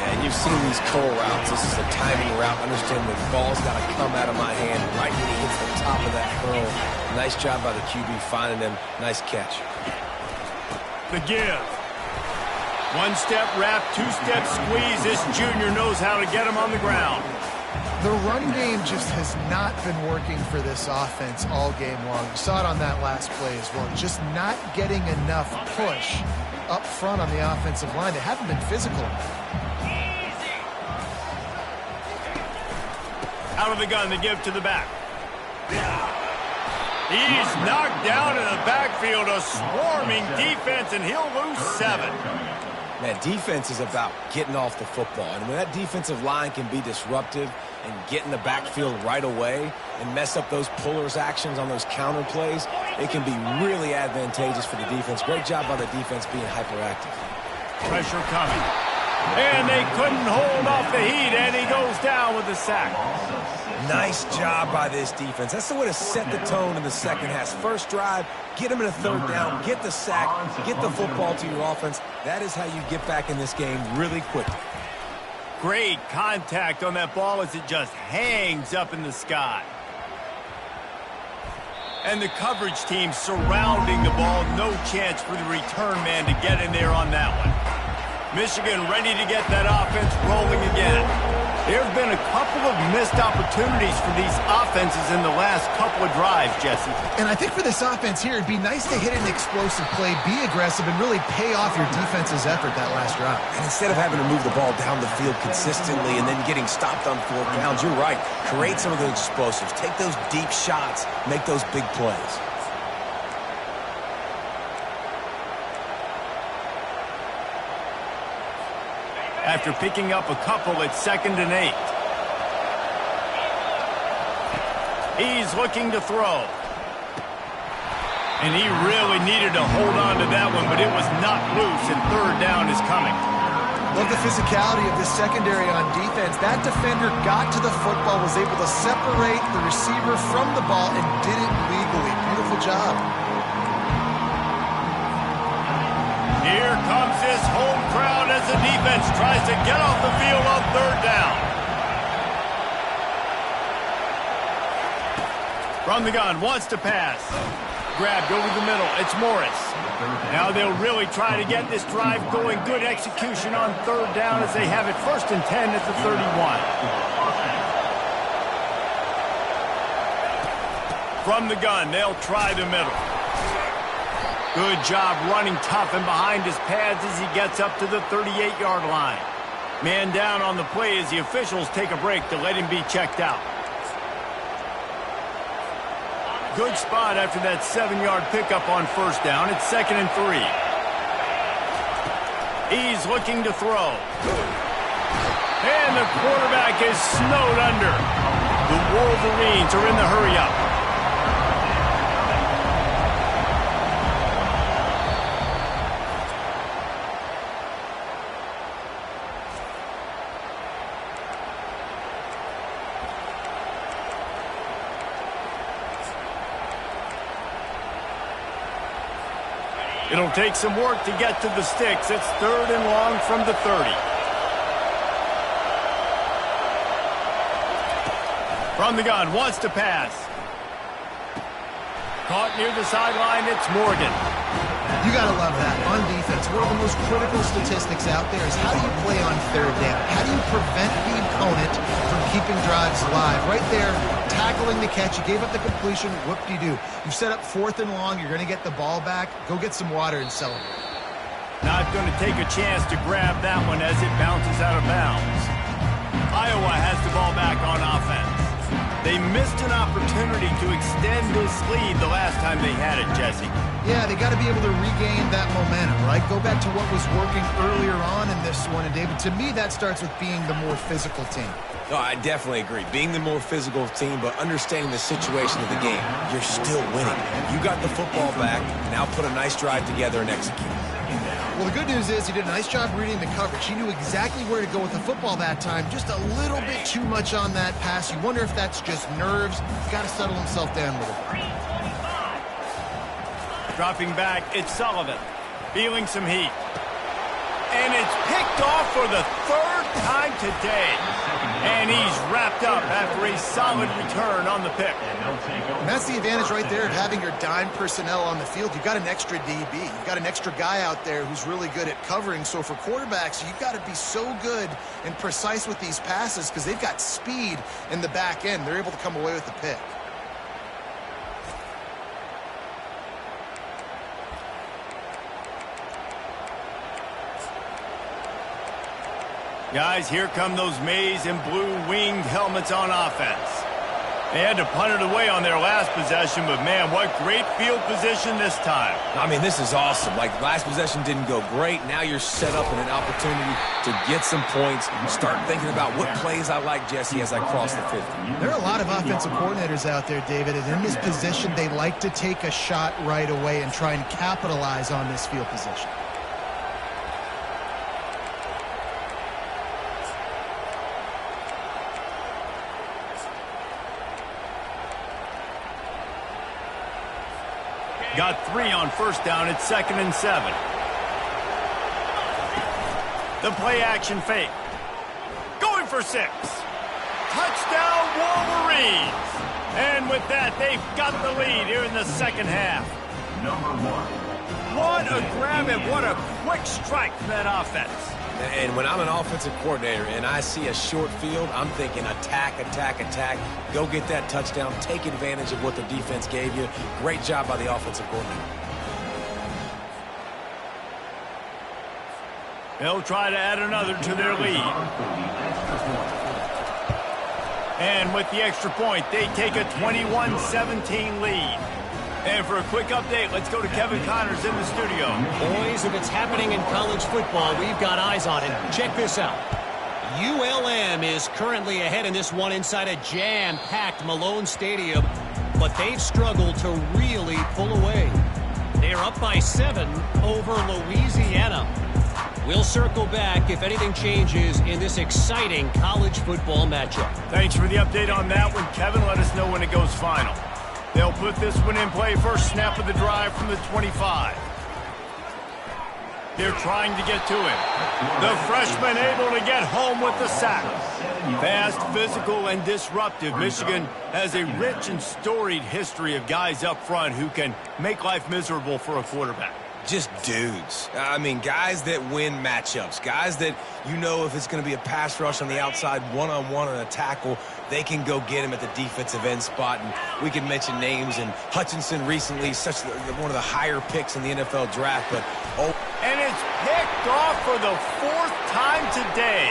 And you've seen these curl routes. This is a timing route. Understand the ball's got to come out of my hand right when he hits the top of that curl. Nice job by the QB finding him. Nice catch. The give. One-step wrap, two-step squeeze. This junior knows how to get him on the ground. The run game just has not been working for this offense all game long. You saw it on that last play as well. Just not getting enough push up front on the offensive line. They haven't been physical. Out of the gun, the give to the back. He's knocked down in the backfield, a swarming defense, and he'll lose 7. Man, defense is about getting off the football. And when that defensive line can be disruptive and get in the backfield right away and mess up those pullers actions on those counter plays, it can be really advantageous for the defense. Great job by the defense being hyperactive. Pressure coming. And they couldn't hold off the heat, and he goes down with the sack. Nice job by this defense. That's the way to set the tone in the second half. First drive, get them in a third down, get the sack, get the football to your offense. That is how you get back in this game really quickly. Great contact on that ball as it just hangs up in the sky. And the coverage team surrounding the ball. No chance for the return man to get in there on that one. Michigan ready to get that offense rolling again. There have been a couple of missed opportunities for these offenses in the last couple of drives, Jesse. And I think for this offense here, it'd be nice to hit an explosive play, be aggressive, and really pay off your defense's effort that last drive. And instead of having to move the ball down the field consistently and then getting stopped on 4 downs, you're right. Create some of those explosives. Take those deep shots. Make those big plays. After picking up a couple, it's 2nd and 8. He's looking to throw. And he really needed to hold on to that one, but it was not loose, and 3rd down is coming. Love the physicality of this secondary on defense. That defender got to the football, was able to separate the receiver from the ball, and did it legally. Beautiful job. Here comes this home crowd as the defense tries to get off the field on 3rd down. From the gun, wants to pass. Grabbed over the middle, it's Morris. Now they'll really try to get this drive going. Good execution on 3rd down as they have it 1st and 10 at the 31. From the gun, they'll try the middle. Good job running tough and behind his pads as he gets up to the 38-yard line. Man down on the play as the officials take a break to let him be checked out. Good spot after that 7-yard pickup on 1st down. It's 2nd and 3. He's looking to throw. And the quarterback is snowed under. The Wolverines are in the hurry-up. It'll take some work to get to the sticks. It's 3rd and long from the 30. From the gun, wants to pass. Caught near the sideline, it's Morgan. You got to love that. On defense, one of the most critical statistics out there is how do you play on 3rd down? How do you prevent the opponent from keeping drives alive? Right there, tackling the catch. You gave up the completion. Whoop-de-doo. You've set up 4th and long. You're going to get the ball back. Go get some water and celebrate. Not going to take a chance to grab that one as it bounces out of bounds. Iowa has the ball back on offense. They missed an opportunity to extend this lead the last time they had it, Jesse. Yeah, they got to be able to regain that momentum, right? Go back to what was working earlier on in this one. And, David, to me, that starts with being the more physical team. No, I definitely agree. Being the more physical team, but understanding the situation of the game. You're still winning. You got the football back. Now put a nice drive together and execute. Well, the good news is he did a nice job reading the coverage. He knew exactly where to go with the football that time. Just a little bit too much on that pass. You wonder if that's just nerves. He's got to settle himself down a little bit. Dropping back, it's Sullivan. Feeling some heat. And it's picked off for the 3rd time today. And he's wrapped up after a solid return on the pick. And that's the advantage right there of having your dime personnel on the field. You've got an extra DB. You've got an extra guy out there who's really good at covering. So for quarterbacks, you've got to be so good and precise with these passes because they've got speed in the back end. They're able to come away with the pick. Guys, here come those maize and blue winged helmets on offense. They had to punt it away on their last possession, but man, what great field position this time. I mean, this is awesome. Like, last possession didn't go great. Now you're set up in an opportunity to get some points. Start thinking about what plays I like, Jesse, as I cross the 50. There are a lot of offensive coordinators out there, David, and in this position, they like to take a shot right away and try and capitalize on this field position. Got 3 on 1st down. It's 2nd and 7. The play action fake. for 6. Touchdown, Wolverines! And with that, they've got the lead here in the second half. What a grab and what a quick strike for that offense. And when I'm an offensive coordinator and I see a short field, I'm thinking attack, attack, attack. Go get that touchdown. Take advantage of what the defense gave you. Great job by the offensive coordinator. They'll try to add another to their lead. And with the extra point, they take a 21-17 lead. And for a quick update, let's go to Kevin Connors in the studio. Boys, if it's happening in college football, we've got eyes on it. Check this out. ULM is currently ahead in this one inside a jam-packed Malone Stadium, but they've struggled to really pull away. They're up by 7 over Louisiana. We'll circle back if anything changes in this exciting college football matchup. Thanks for the update on that one, Kevin. Let us know when it goes final. They'll put this one in play. First snap of the drive from the 25. They're trying to get to him. The freshman able to get home with the sack. Fast, physical, and disruptive. Michigan has a rich and storied history of guys up front who can make life miserable for a quarterback. Just dudes. I mean, guys that win matchups. Guys that, you know, if it's going to be a pass rush on the outside, one-on-one on a tackle, they can go get him at the defensive end spot. And we can mention names. And Hutchinson recently, one of the higher picks in the NFL draft. But and it's picked off for the 4th time today.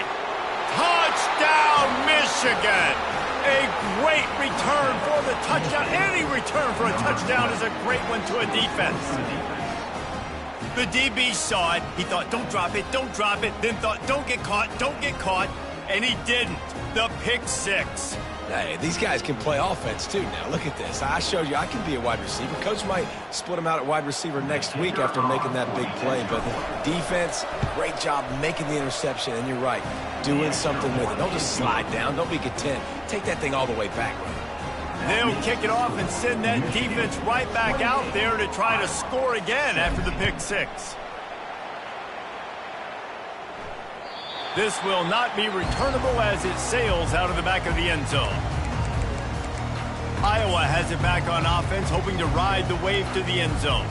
Touchdown, Michigan! A great return for the touchdown. Any return for a touchdown is a great one to a defense. The DB saw it. He thought, don't drop it, then thought, don't get caught, and he didn't. The pick 6. Hey, these guys can play offense, too. Now, look at this. I showed you I can be a wide receiver. Coach might split him out at wide receiver next week after making that big play. But defense, great job making the interception. And you're right, doing something with it. Don't just slide down. Don't be content. Take that thing all the way back. They'll kick it off and send that defense right back out there to try to score again after the pick 6. This will not be returnable as it sails out of the back of the end zone. Iowa has it back on offense, hoping to ride the wave to the end zone.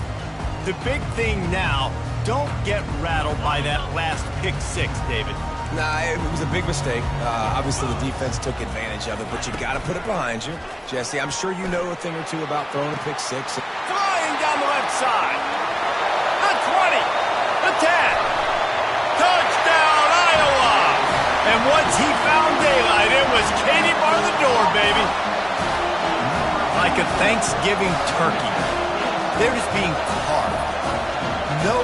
The big thing now, don't get rattled by that last pick 6, David. Nah, it was a big mistake. Obviously, the defense took advantage of it, but you got to put it behind you. Jesse, I'm sure you know a thing or two about throwing a pick 6. Flying down the left side. The 20. The 10. Touchdown, Iowa! And once he found daylight, it was Katie bar the door, baby. Like a Thanksgiving turkey. They're just being carved. No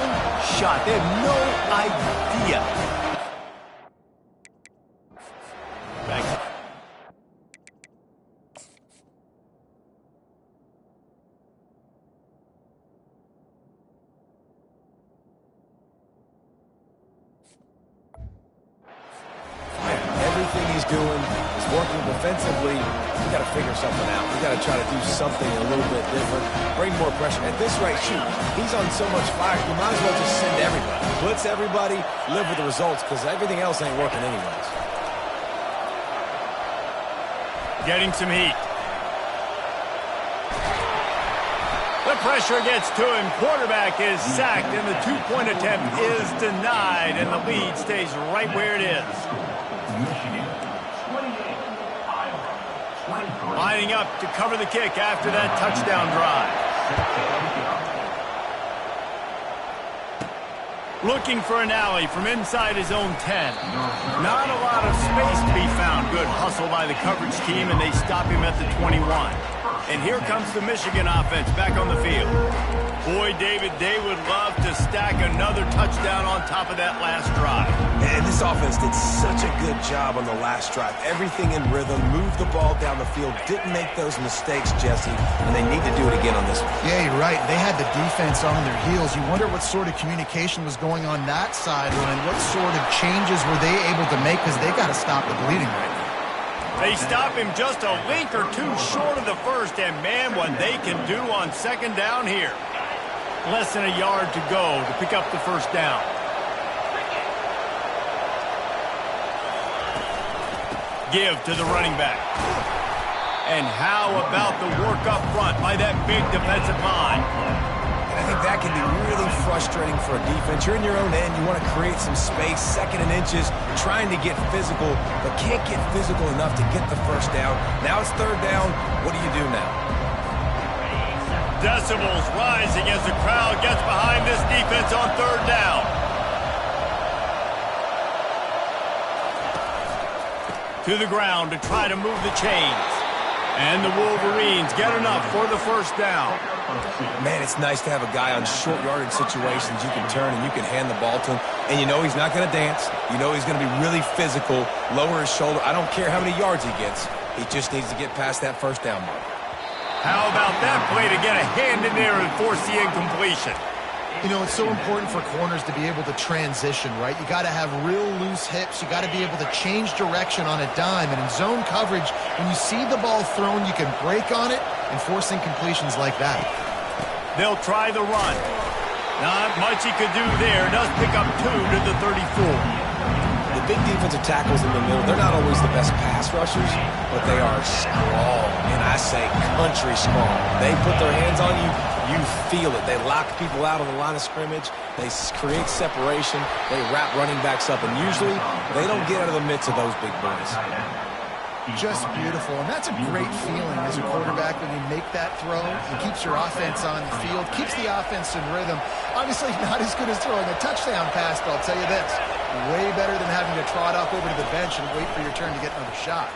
shot. They have no idea. Back. Everything he's doing is working defensively. We got to figure something out. We got to try to do something a little bit different. Bring more pressure. At this rate, shoot, he's on so much fire. You might as well just send everybody. Blitz everybody, live with the results, because everything else ain't working anyways. Getting some heat. The pressure gets to him. Quarterback is sacked, and the 2-point attempt is denied, and the lead stays right where it is. Lining up to cover the kick after that touchdown drive. Looking for an alley from inside his own 10. Not a lot of space to be found. Good hustle by the coverage team, and they stop him at the 21. And here comes the Michigan offense back on the field. Boy, David, they would love to stack another touchdown on top of that last drive. And this offense did such a good job on the last drive. Everything in rhythm, moved the ball down the field, didn't make those mistakes, Jesse, and they need to do it again on this one. Yeah, you're right. They had the defense on their heels. You wonder what sort of communication was going on that sideline. What sort of changes were they able to make, because they got to stop the bleeding right now. They stop him just a link or two short of the first, and man, what they can do on second down here. Less than a yard to go to pick up the first down. Give to the running back. And how about the work up front by that big defensive line? And I think that can be really frustrating for a defense. You're in your own end. You want to create some space, second and inches, trying to get physical, but can't get physical enough to get the first down. Now it's third down. What do you do now? Decibels rising as the crowd gets behind this defense on third down. To the ground to try to move the chains. And the Wolverines get enough for the first down. Man, it's nice to have a guy on short yardage situations you can turn and you can hand the ball to him. And you know he's not going to dance. You know he's going to be really physical, lower his shoulder. I don't care how many yards he gets. He just needs to get past that first down mark. How about that play to get a hand in there and force the incompletion? You know, it's so important for corners to be able to transition, right? You got to have real loose hips. You got to be able to change direction on a dime. And in zone coverage, when you see the ball thrown, you can break on it and force incompletions like that. They'll try the run. Not much he could do there. Does pick up 2 to the 34. The big defensive tackles in the middle, they're not always the best pass rushers, but they are strong. And I say country strong. They put their hands on you. You feel it. They lock people out on the line of scrimmage. They create separation. They wrap running backs up. And usually, they don't get out of the midst of those big boys. Just beautiful. And that's a great feeling as a quarterback when you make that throw. It keeps your offense on the field, keeps the offense in rhythm. Obviously, not as good as throwing a touchdown pass, but I'll tell you this. Way better than having to trot off over to the bench and wait for your turn to get another shot.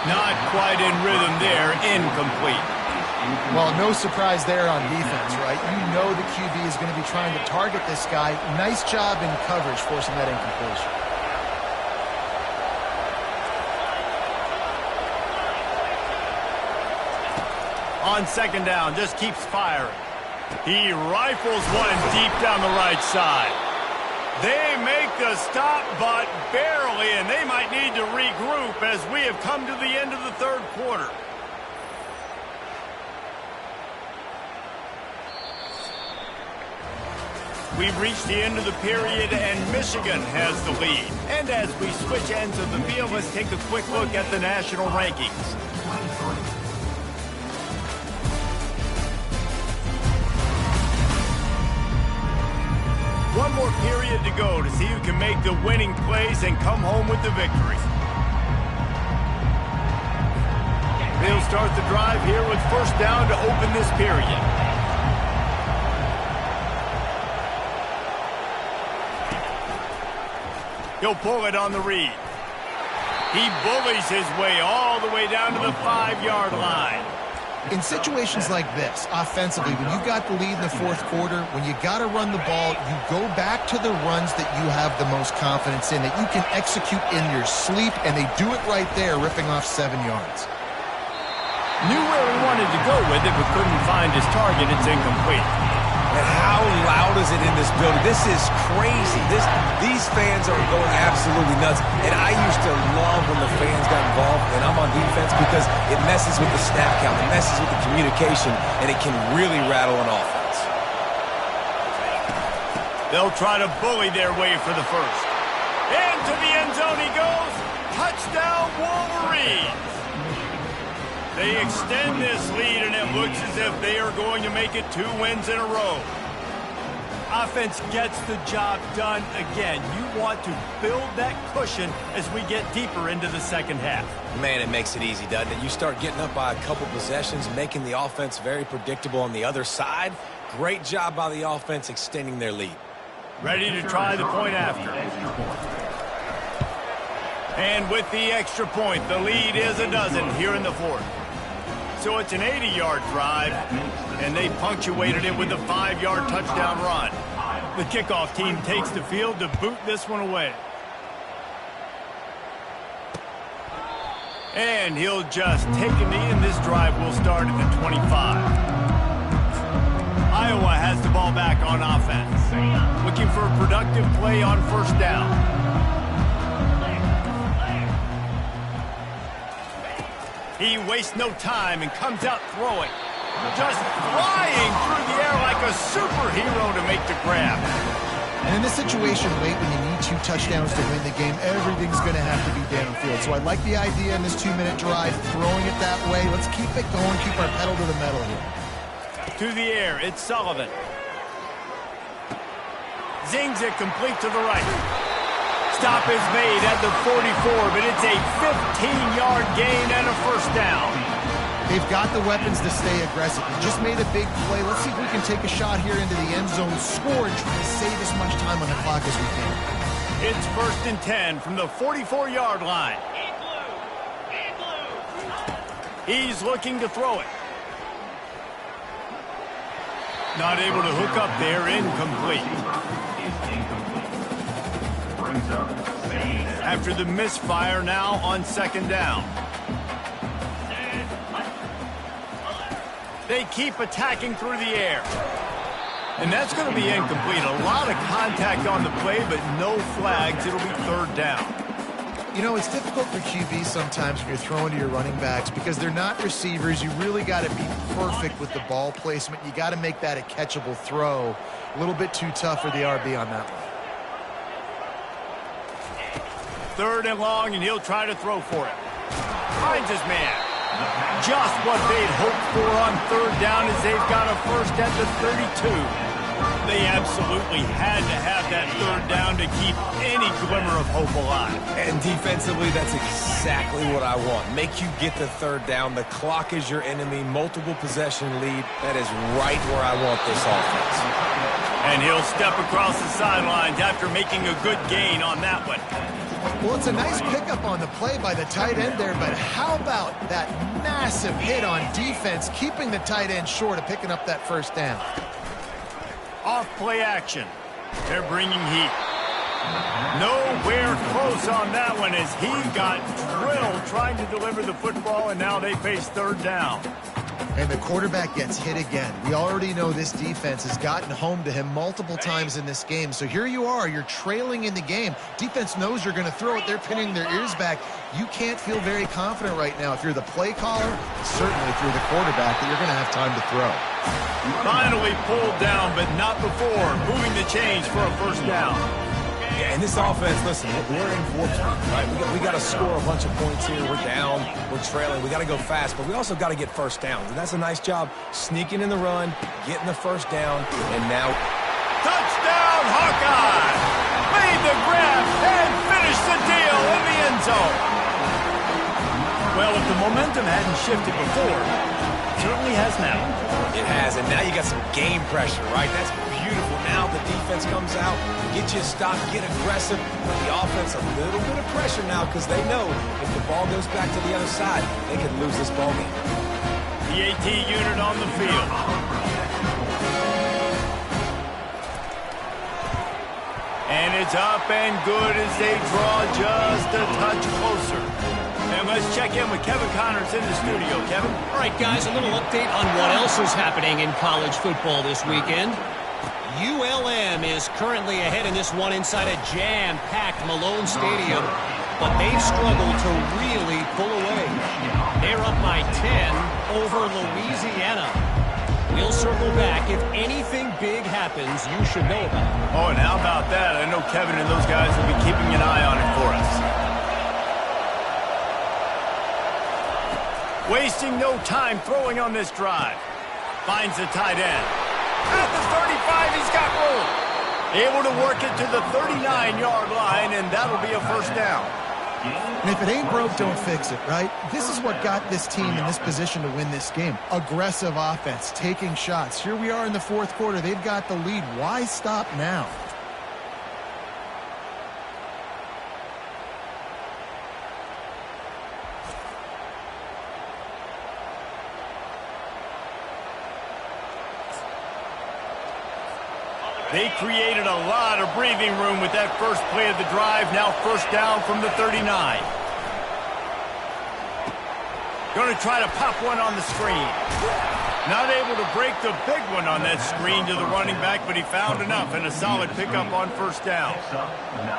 Not quite in rhythm there. Incomplete. Well, no surprise there on defense, right? You know the QB is going to be trying to target this guy. Nice job in coverage forcing that incompletion. On second down, just keeps firing. He rifles one deep down the right side. They make the stop, but barely, and they might need to regroup as we have come to the end of the third quarter. We've reached the end of the period, and Michigan has the lead. And as we switch ends of the field, let's take a quick look at the national rankings. One more period to go to see who can make the winning plays and come home with the victory. They'll start the drive here with first down to open this period. He'll pull it on the read. He bullies his way all the way down to the 5-yard line. In situations like this, offensively, when you've got the lead in the fourth quarter, when you got to run the ball, you go back to the runs that you have the most confidence in, that you can execute in your sleep, and they do it right there, ripping off 7 yards. Knew where he wanted to go with it, but couldn't find his target. It's incomplete. And how loud is it in this building? This is crazy. These fans are going absolutely nuts. And I used to love when the fans got involved, and I'm on defense, because it messes with the snap count. It messes with the communication, and it can really rattle an offense. They'll try to bully their way for the first. Into the end zone he goes. Touchdown, Wolverines. They extend this lead, and it looks as if they are going to make it 2 wins in a row. Offense gets the job done again. You want to build that cushion as we get deeper into the second half. Man, it makes it easy, doesn't it? You start getting up by a couple possessions, making the offense very predictable on the other side. Great job by the offense extending their lead. Ready to try the point after. And with the extra point, the lead is a dozen here in the fourth. So it's an 80-yard drive, and they punctuated it with a 5-yard touchdown run. The kickoff team takes the field to boot this one away. And he'll just take a knee, and this drive will start at the 25. Iowa has the ball back on offense. Looking for a productive play on first down. He wastes no time and comes out throwing. Just flying through the air like a superhero to make the grab. And in this situation late when you need 2 touchdowns to win the game, everything's going to have to be downfield. So I like the idea in this 2-minute drive, throwing it that way. Let's keep it going, keep our pedal to the metal here. To the air, it's Sullivan. Zings it complete to the right. Stop is made at the 44, but it's a 15-yard gain and a first down. They've got the weapons to stay aggressive. They just made a big play. Let's see if we can take a shot here into the end zone, score, and try to save as much time on the clock as we can. It's 1st and 10 from the 44-yard line. He's looking to throw it. Not able to hook up there, incomplete. After the misfire, now on 2nd down. They keep attacking through the air. And that's going to be incomplete. A lot of contact on the play, but no flags. It'll be 3rd down. You know, it's difficult for QB sometimes when you're throwing to your running backs because they're not receivers. You really got to be perfect with the ball placement. You got to make that a catchable throw. A little bit too tough for the RB on that one. 3rd and long, and he'll try to throw for it. Finds his man. Just what they'd hoped for on 3rd down as they've got a first at the 32. They absolutely had to have that 3rd down to keep any glimmer of hope alive. And defensively, that's exactly what I want. Make you get the 3rd down. The clock is your enemy. Multiple possession lead. That is right where I want this offense. And he'll step across the sidelines after making a good gain on that one. Well, it's a nice pickup on the play by the tight end there, but how about that massive hit on defense, keeping the tight end short of picking up that first down? Off play action. They're bringing heat. Nowhere close on that one as he got drilled trying to deliver the football, and now they face 3rd down. And the quarterback gets hit again. We already know this defense has gotten home to him multiple times in this game. So here you are, you're trailing in the game. Defense knows you're going to throw it. They're pinning their ears back. You can't feel very confident right now. If you're the play caller, certainly if you're the quarterback, that you're going to have time to throw. Finally pulled down, but not before moving the chains for a first down. Yeah, and this offense, listen, we're in warp speed, right? We got to score a bunch of points here. We're down, we're trailing. We got to go fast, but we also got to get first downs. And that's a nice job sneaking in the run, getting the first down, and now... Touchdown, Hawkeye! Made the grab and finished the deal in the end zone. Well, if the momentum hadn't shifted before, it certainly has now. It has, and now you got some game pressure, right? That's beautiful. Now the defense comes out, get you a stop, get aggressive. But the offense, a little bit of pressure now because they know if the ball goes back to the other side, they could lose this ball game. The AT unit on the field. And it's up and good as they draw just a touch closer. And let's check in with Kevin Connors in the studio. Kevin? All right, guys, a little update on what else is happening in college football this weekend. ULM is currently ahead in this one inside a jam-packed Malone Stadium, but they've struggled to really pull away. They're up by 10 over Louisiana. We'll circle back. If anything big happens, you should know about it. Oh, and how about that? I know Kevin and those guys will be keeping an eye on it for us. Wasting no time throwing on this drive. Finds the tight end. At the 35, he's got room. Able to work it to the 39-yard line, and that'll be a first down. And if it ain't broke, don't fix it, right? This is what got this team in this position to win this game. Aggressive offense, taking shots. Here we are in the 4th quarter. They've got the lead. Why stop now? They created a lot of breathing room with that first play of the drive. Now first down from the 39. Going to try to pop one on the screen. Not able to break the big one on that screen to the running back, but he found enough and a solid pickup on first down.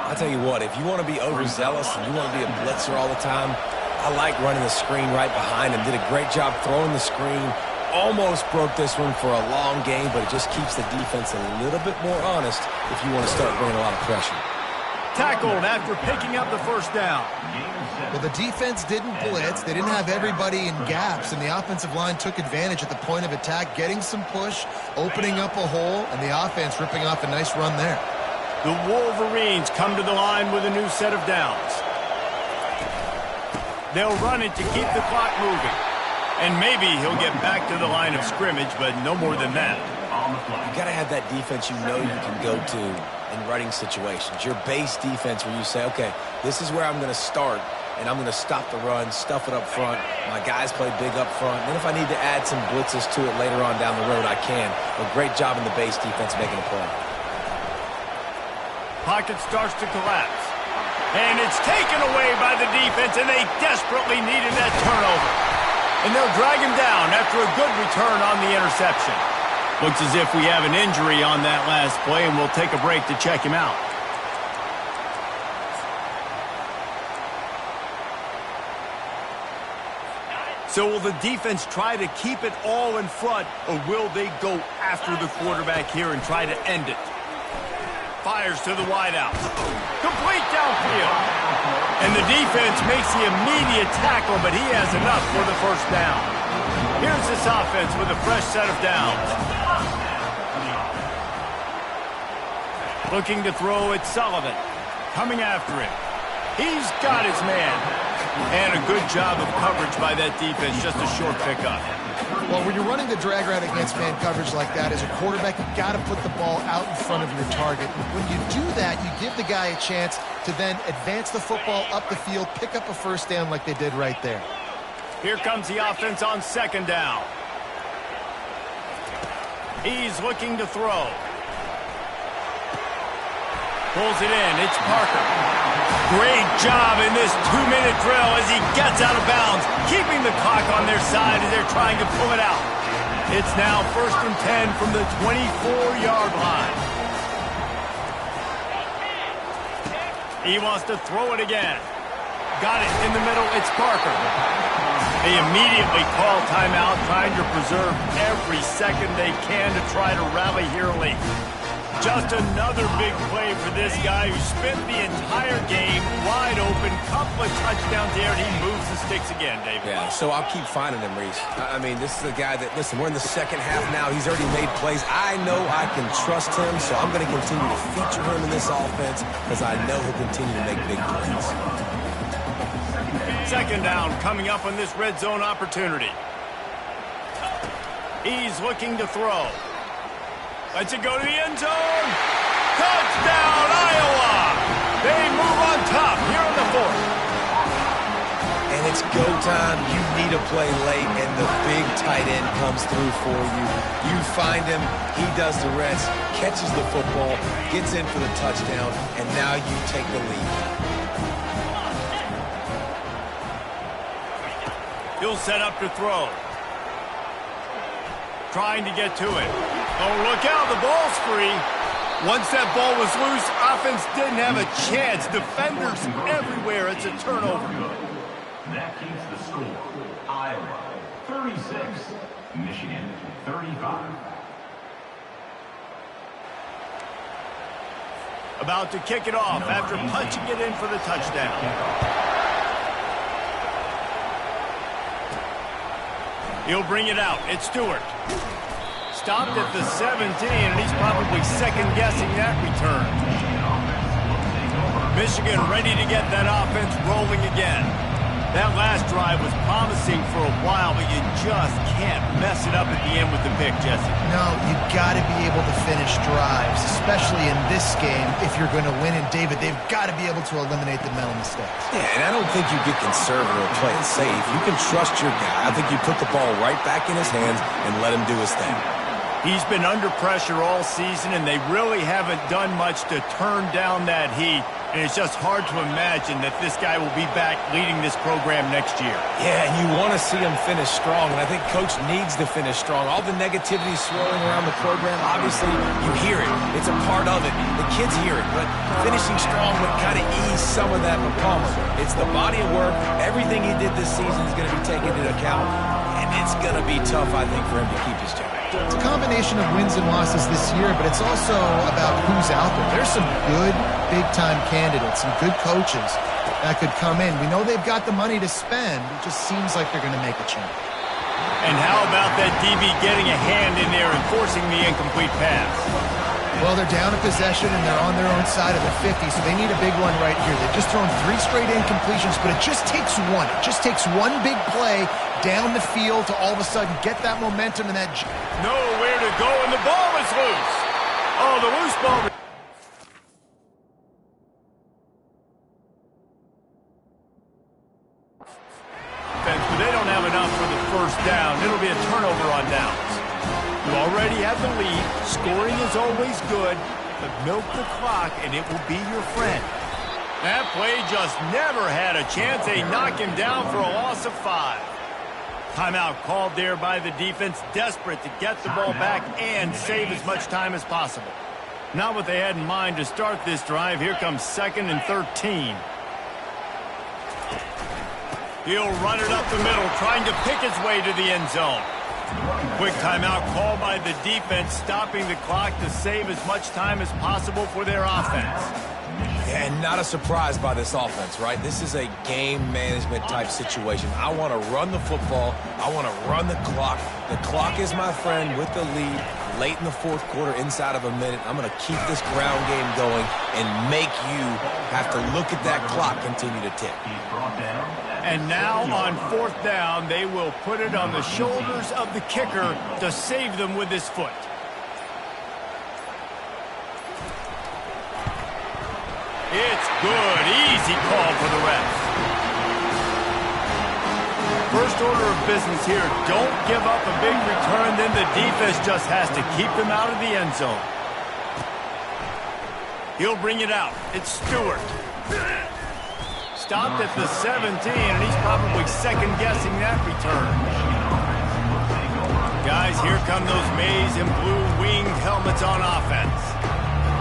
I'll tell you what, if you want to be overzealous and you want to be a blitzer all the time, I like running the screen right behind him. Did a great job throwing the screen, almost broke this one for a long game, but it just keeps the defense a little bit more honest if you want to start bringing a lot of pressure. Tackled after picking up the first down. Well, the defense didn't blitz. They didn't have everybody in gaps, and the offensive line took advantage at the point of attack, getting some push, opening up a hole, and the offense ripping off a nice run there. The Wolverines come to the line with a new set of downs. They'll run it to keep the clock moving. And maybe he'll get back to the line of scrimmage, but no more than that. You got to have that defense you know you can go to in running situations. Your base defense where you say, okay, this is where I'm going to start, and I'm going to stop the run, stuff it up front. My guys play big up front. And then if I need to add some blitzes to it later on down the road, I can. A great job in the base defense making a play. Pocket starts to collapse. And it's taken away by the defense, and they desperately needed that turnover. And they'll drag him down after a good return on the interception. Looks as if we have an injury on that last play, and we'll take a break to check him out. So will the defense try to keep it all in front, or will they go after the quarterback here and try to end it? Fires to the wideout. Complete downfield. And the defense makes the immediate tackle, but he has enough for the first down. Here's this offense with a fresh set of downs. Looking to throw at Sullivan. Coming after him. He's got his man. And a good job of coverage by that defense. Just a short pickup. Well, when you're running the drag route against man coverage like that, as a quarterback, you've got to put the ball out in front of your target. When you do that, you give the guy a chance to then advance the football up the field, pick up a first down like they did right there. Here comes the offense on second down. He's looking to throw. Pulls it in. It's Parker. Great job in this 2-minute drill as he gets out of bounds, keeping the clock on their side as they're trying to pull it out. It's now 1st and 10 from the 24-yard line. He wants to throw it again. Got it in the middle. It's Parker. They immediately call timeout, trying to preserve every second they can to try to rally here late. Just another big play for this guy who spent the entire game wide open. Couple of touchdowns there, and he moves the sticks again, David. Yeah, so I'll keep finding him, Reese. I mean, this is a guy that, listen, we're in the second half now. He's already made plays. I know I can trust him, so I'm going to continue to feature him in this offense because I know he'll continue to make big plays. Second down coming up on this red zone opportunity. He's looking to throw. Lets it go to the end zone. Touchdown, Iowa! They move on top here in the 4th. And it's go time. You need a play late, and the big tight end comes through for you. You find him. He does the rest, catches the football, gets in for the touchdown, and now you take the lead. He'll set up to throw. Trying to get to it. Oh, look out, the ball's free. Once that ball was loose, offense didn't have a chance. Defenders everywhere. It's a turnover. That keeps the score. Iowa 36, Michigan 35. About to kick it off after punching it in for the touchdown. He'll bring it out. It's Stewart. Stopped at the 17, and he's probably second-guessing that return. Michigan ready to get that offense rolling again. That last drive was promising for a while, but you just can't mess it up at the end with the pick, Jesse. No, you got to be able to finish drives, especially in this game if you're going to win. And, David, they've got to be able to eliminate the mental mistakes. Yeah, and I don't think you get conservative or play it safe. You can trust your guy. I think you put the ball right back in his hands and let him do his thing. He's been under pressure all season, and they really haven't done much to turn down that heat. And it's just hard to imagine that this guy will be back leading this program next year. Yeah, and you want to see him finish strong, and I think Coach needs to finish strong. All the negativity swirling around the program, obviously, you hear it. It's a part of it. The kids hear it, but finishing strong would kind of ease some of that for Palmer. It's the body of work. Everything he did this season is going to be taken into account, and it's going to be tough, I think, for him to keep his job. It's a combination of wins and losses this year, but it's also about who's out there. There's some good big-time candidates, some good coaches that could come in. We know they've got the money to spend. It just seems like they're going to make a change. And how about that DB getting a hand in there and forcing the incomplete pass? Well, they're down a possession, and they're on their own side of the 50, so they need a big one right here. They've just thrown 3 straight incompletions, but it just takes one. It just takes one big play down the field to all of a sudden get that momentum and that... Nowhere to go, and the ball is loose. Oh, the loose ball... But they don't have enough for the first down. It'll be a turnover on downs. You already have the lead. Scoring is always good, but milk the clock and it will be your friend. That play just never had a chance. They knock him down for a loss of 5. Timeout called there by the defense, desperate to get the ball back and save as much time as possible. Not what they had in mind to start this drive. Here comes 2nd and 13. He'll run it up the middle, trying to pick his way to the end zone. Quick timeout called by the defense, stopping the clock to save as much time as possible for their offense. And not a surprise by this offense, right? This is a game management type situation. I want to run the football. I want to run the clock. The clock is my friend with the lead. Late in the 4th quarter, inside of a minute, I'm going to keep this ground game going and make you have to look at that clock continue to tick. And now on 4th down, they will put it on the shoulders of the kicker to save them with his foot. It's good. Easy call for the refs. First order of business here, don't give up a big return, then the defense just has to keep them out of the end zone. He'll bring it out. It's Stewart. Stopped at the 17, and he's probably second-guessing that return. Guys, here come those maize and blue winged helmets on offense.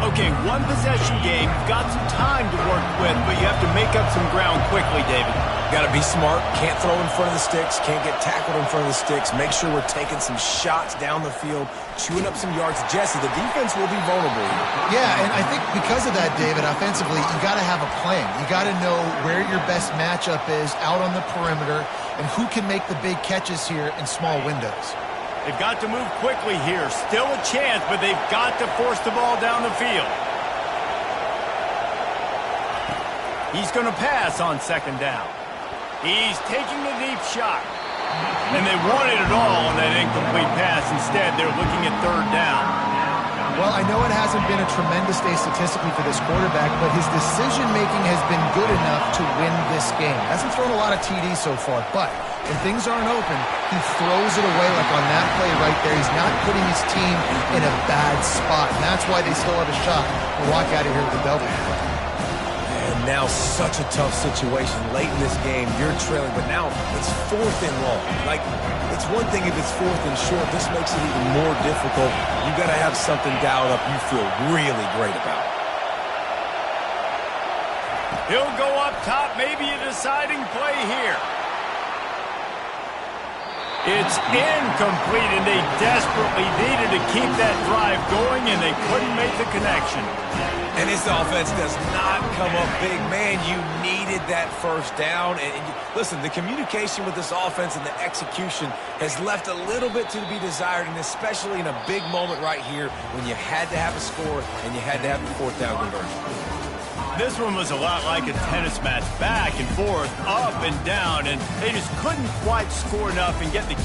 Okay, one possession game. You've got some time to work with, but you have to make up some ground quickly, David. Got to be smart. Can't throw in front of the sticks. Can't get tackled in front of the sticks. Make sure we're taking some shots down the field, chewing up some yards. Jesse, the defense will be vulnerable here. Yeah, and I think because of that, David, offensively, you got to have a plan. You got to know where your best matchup is out on the perimeter and who can make the big catches here in small windows. They've got to move quickly here. Still a chance, but they've got to force the ball down the field. He's going to pass on 2nd down. He's taking the deep shot. And they wanted it all on that incomplete pass. Instead, they're looking at 3rd down. Well, I know it hasn't been a tremendous day statistically for this quarterback, but his decision-making has been good enough to win this game. Hasn't thrown a lot of TDs so far, but when things aren't open, he throws it away like on that play right there. He's not putting his team in a bad spot, and that's why they still have a shot to walk out of here with a W. And now such a tough situation. Late in this game, you're trailing, but now it's 4th and long. Like, it's one thing if it's 4th and short. This makes it even more difficult. You got to have something dialed up you feel really great about. He'll go up top, maybe a deciding play here. It's incomplete, and they desperately needed to keep that drive going, and they couldn't make the connection. And this offense does not come up big. Man, you needed that 1st down. And listen, the communication with this offense and the execution has left a little bit to be desired, and especially in a big moment right here when you had to have a score and you had to have the 4th down conversion. This one was a lot like a tennis match, back and forth, up and down, and they just couldn't quite score enough and get the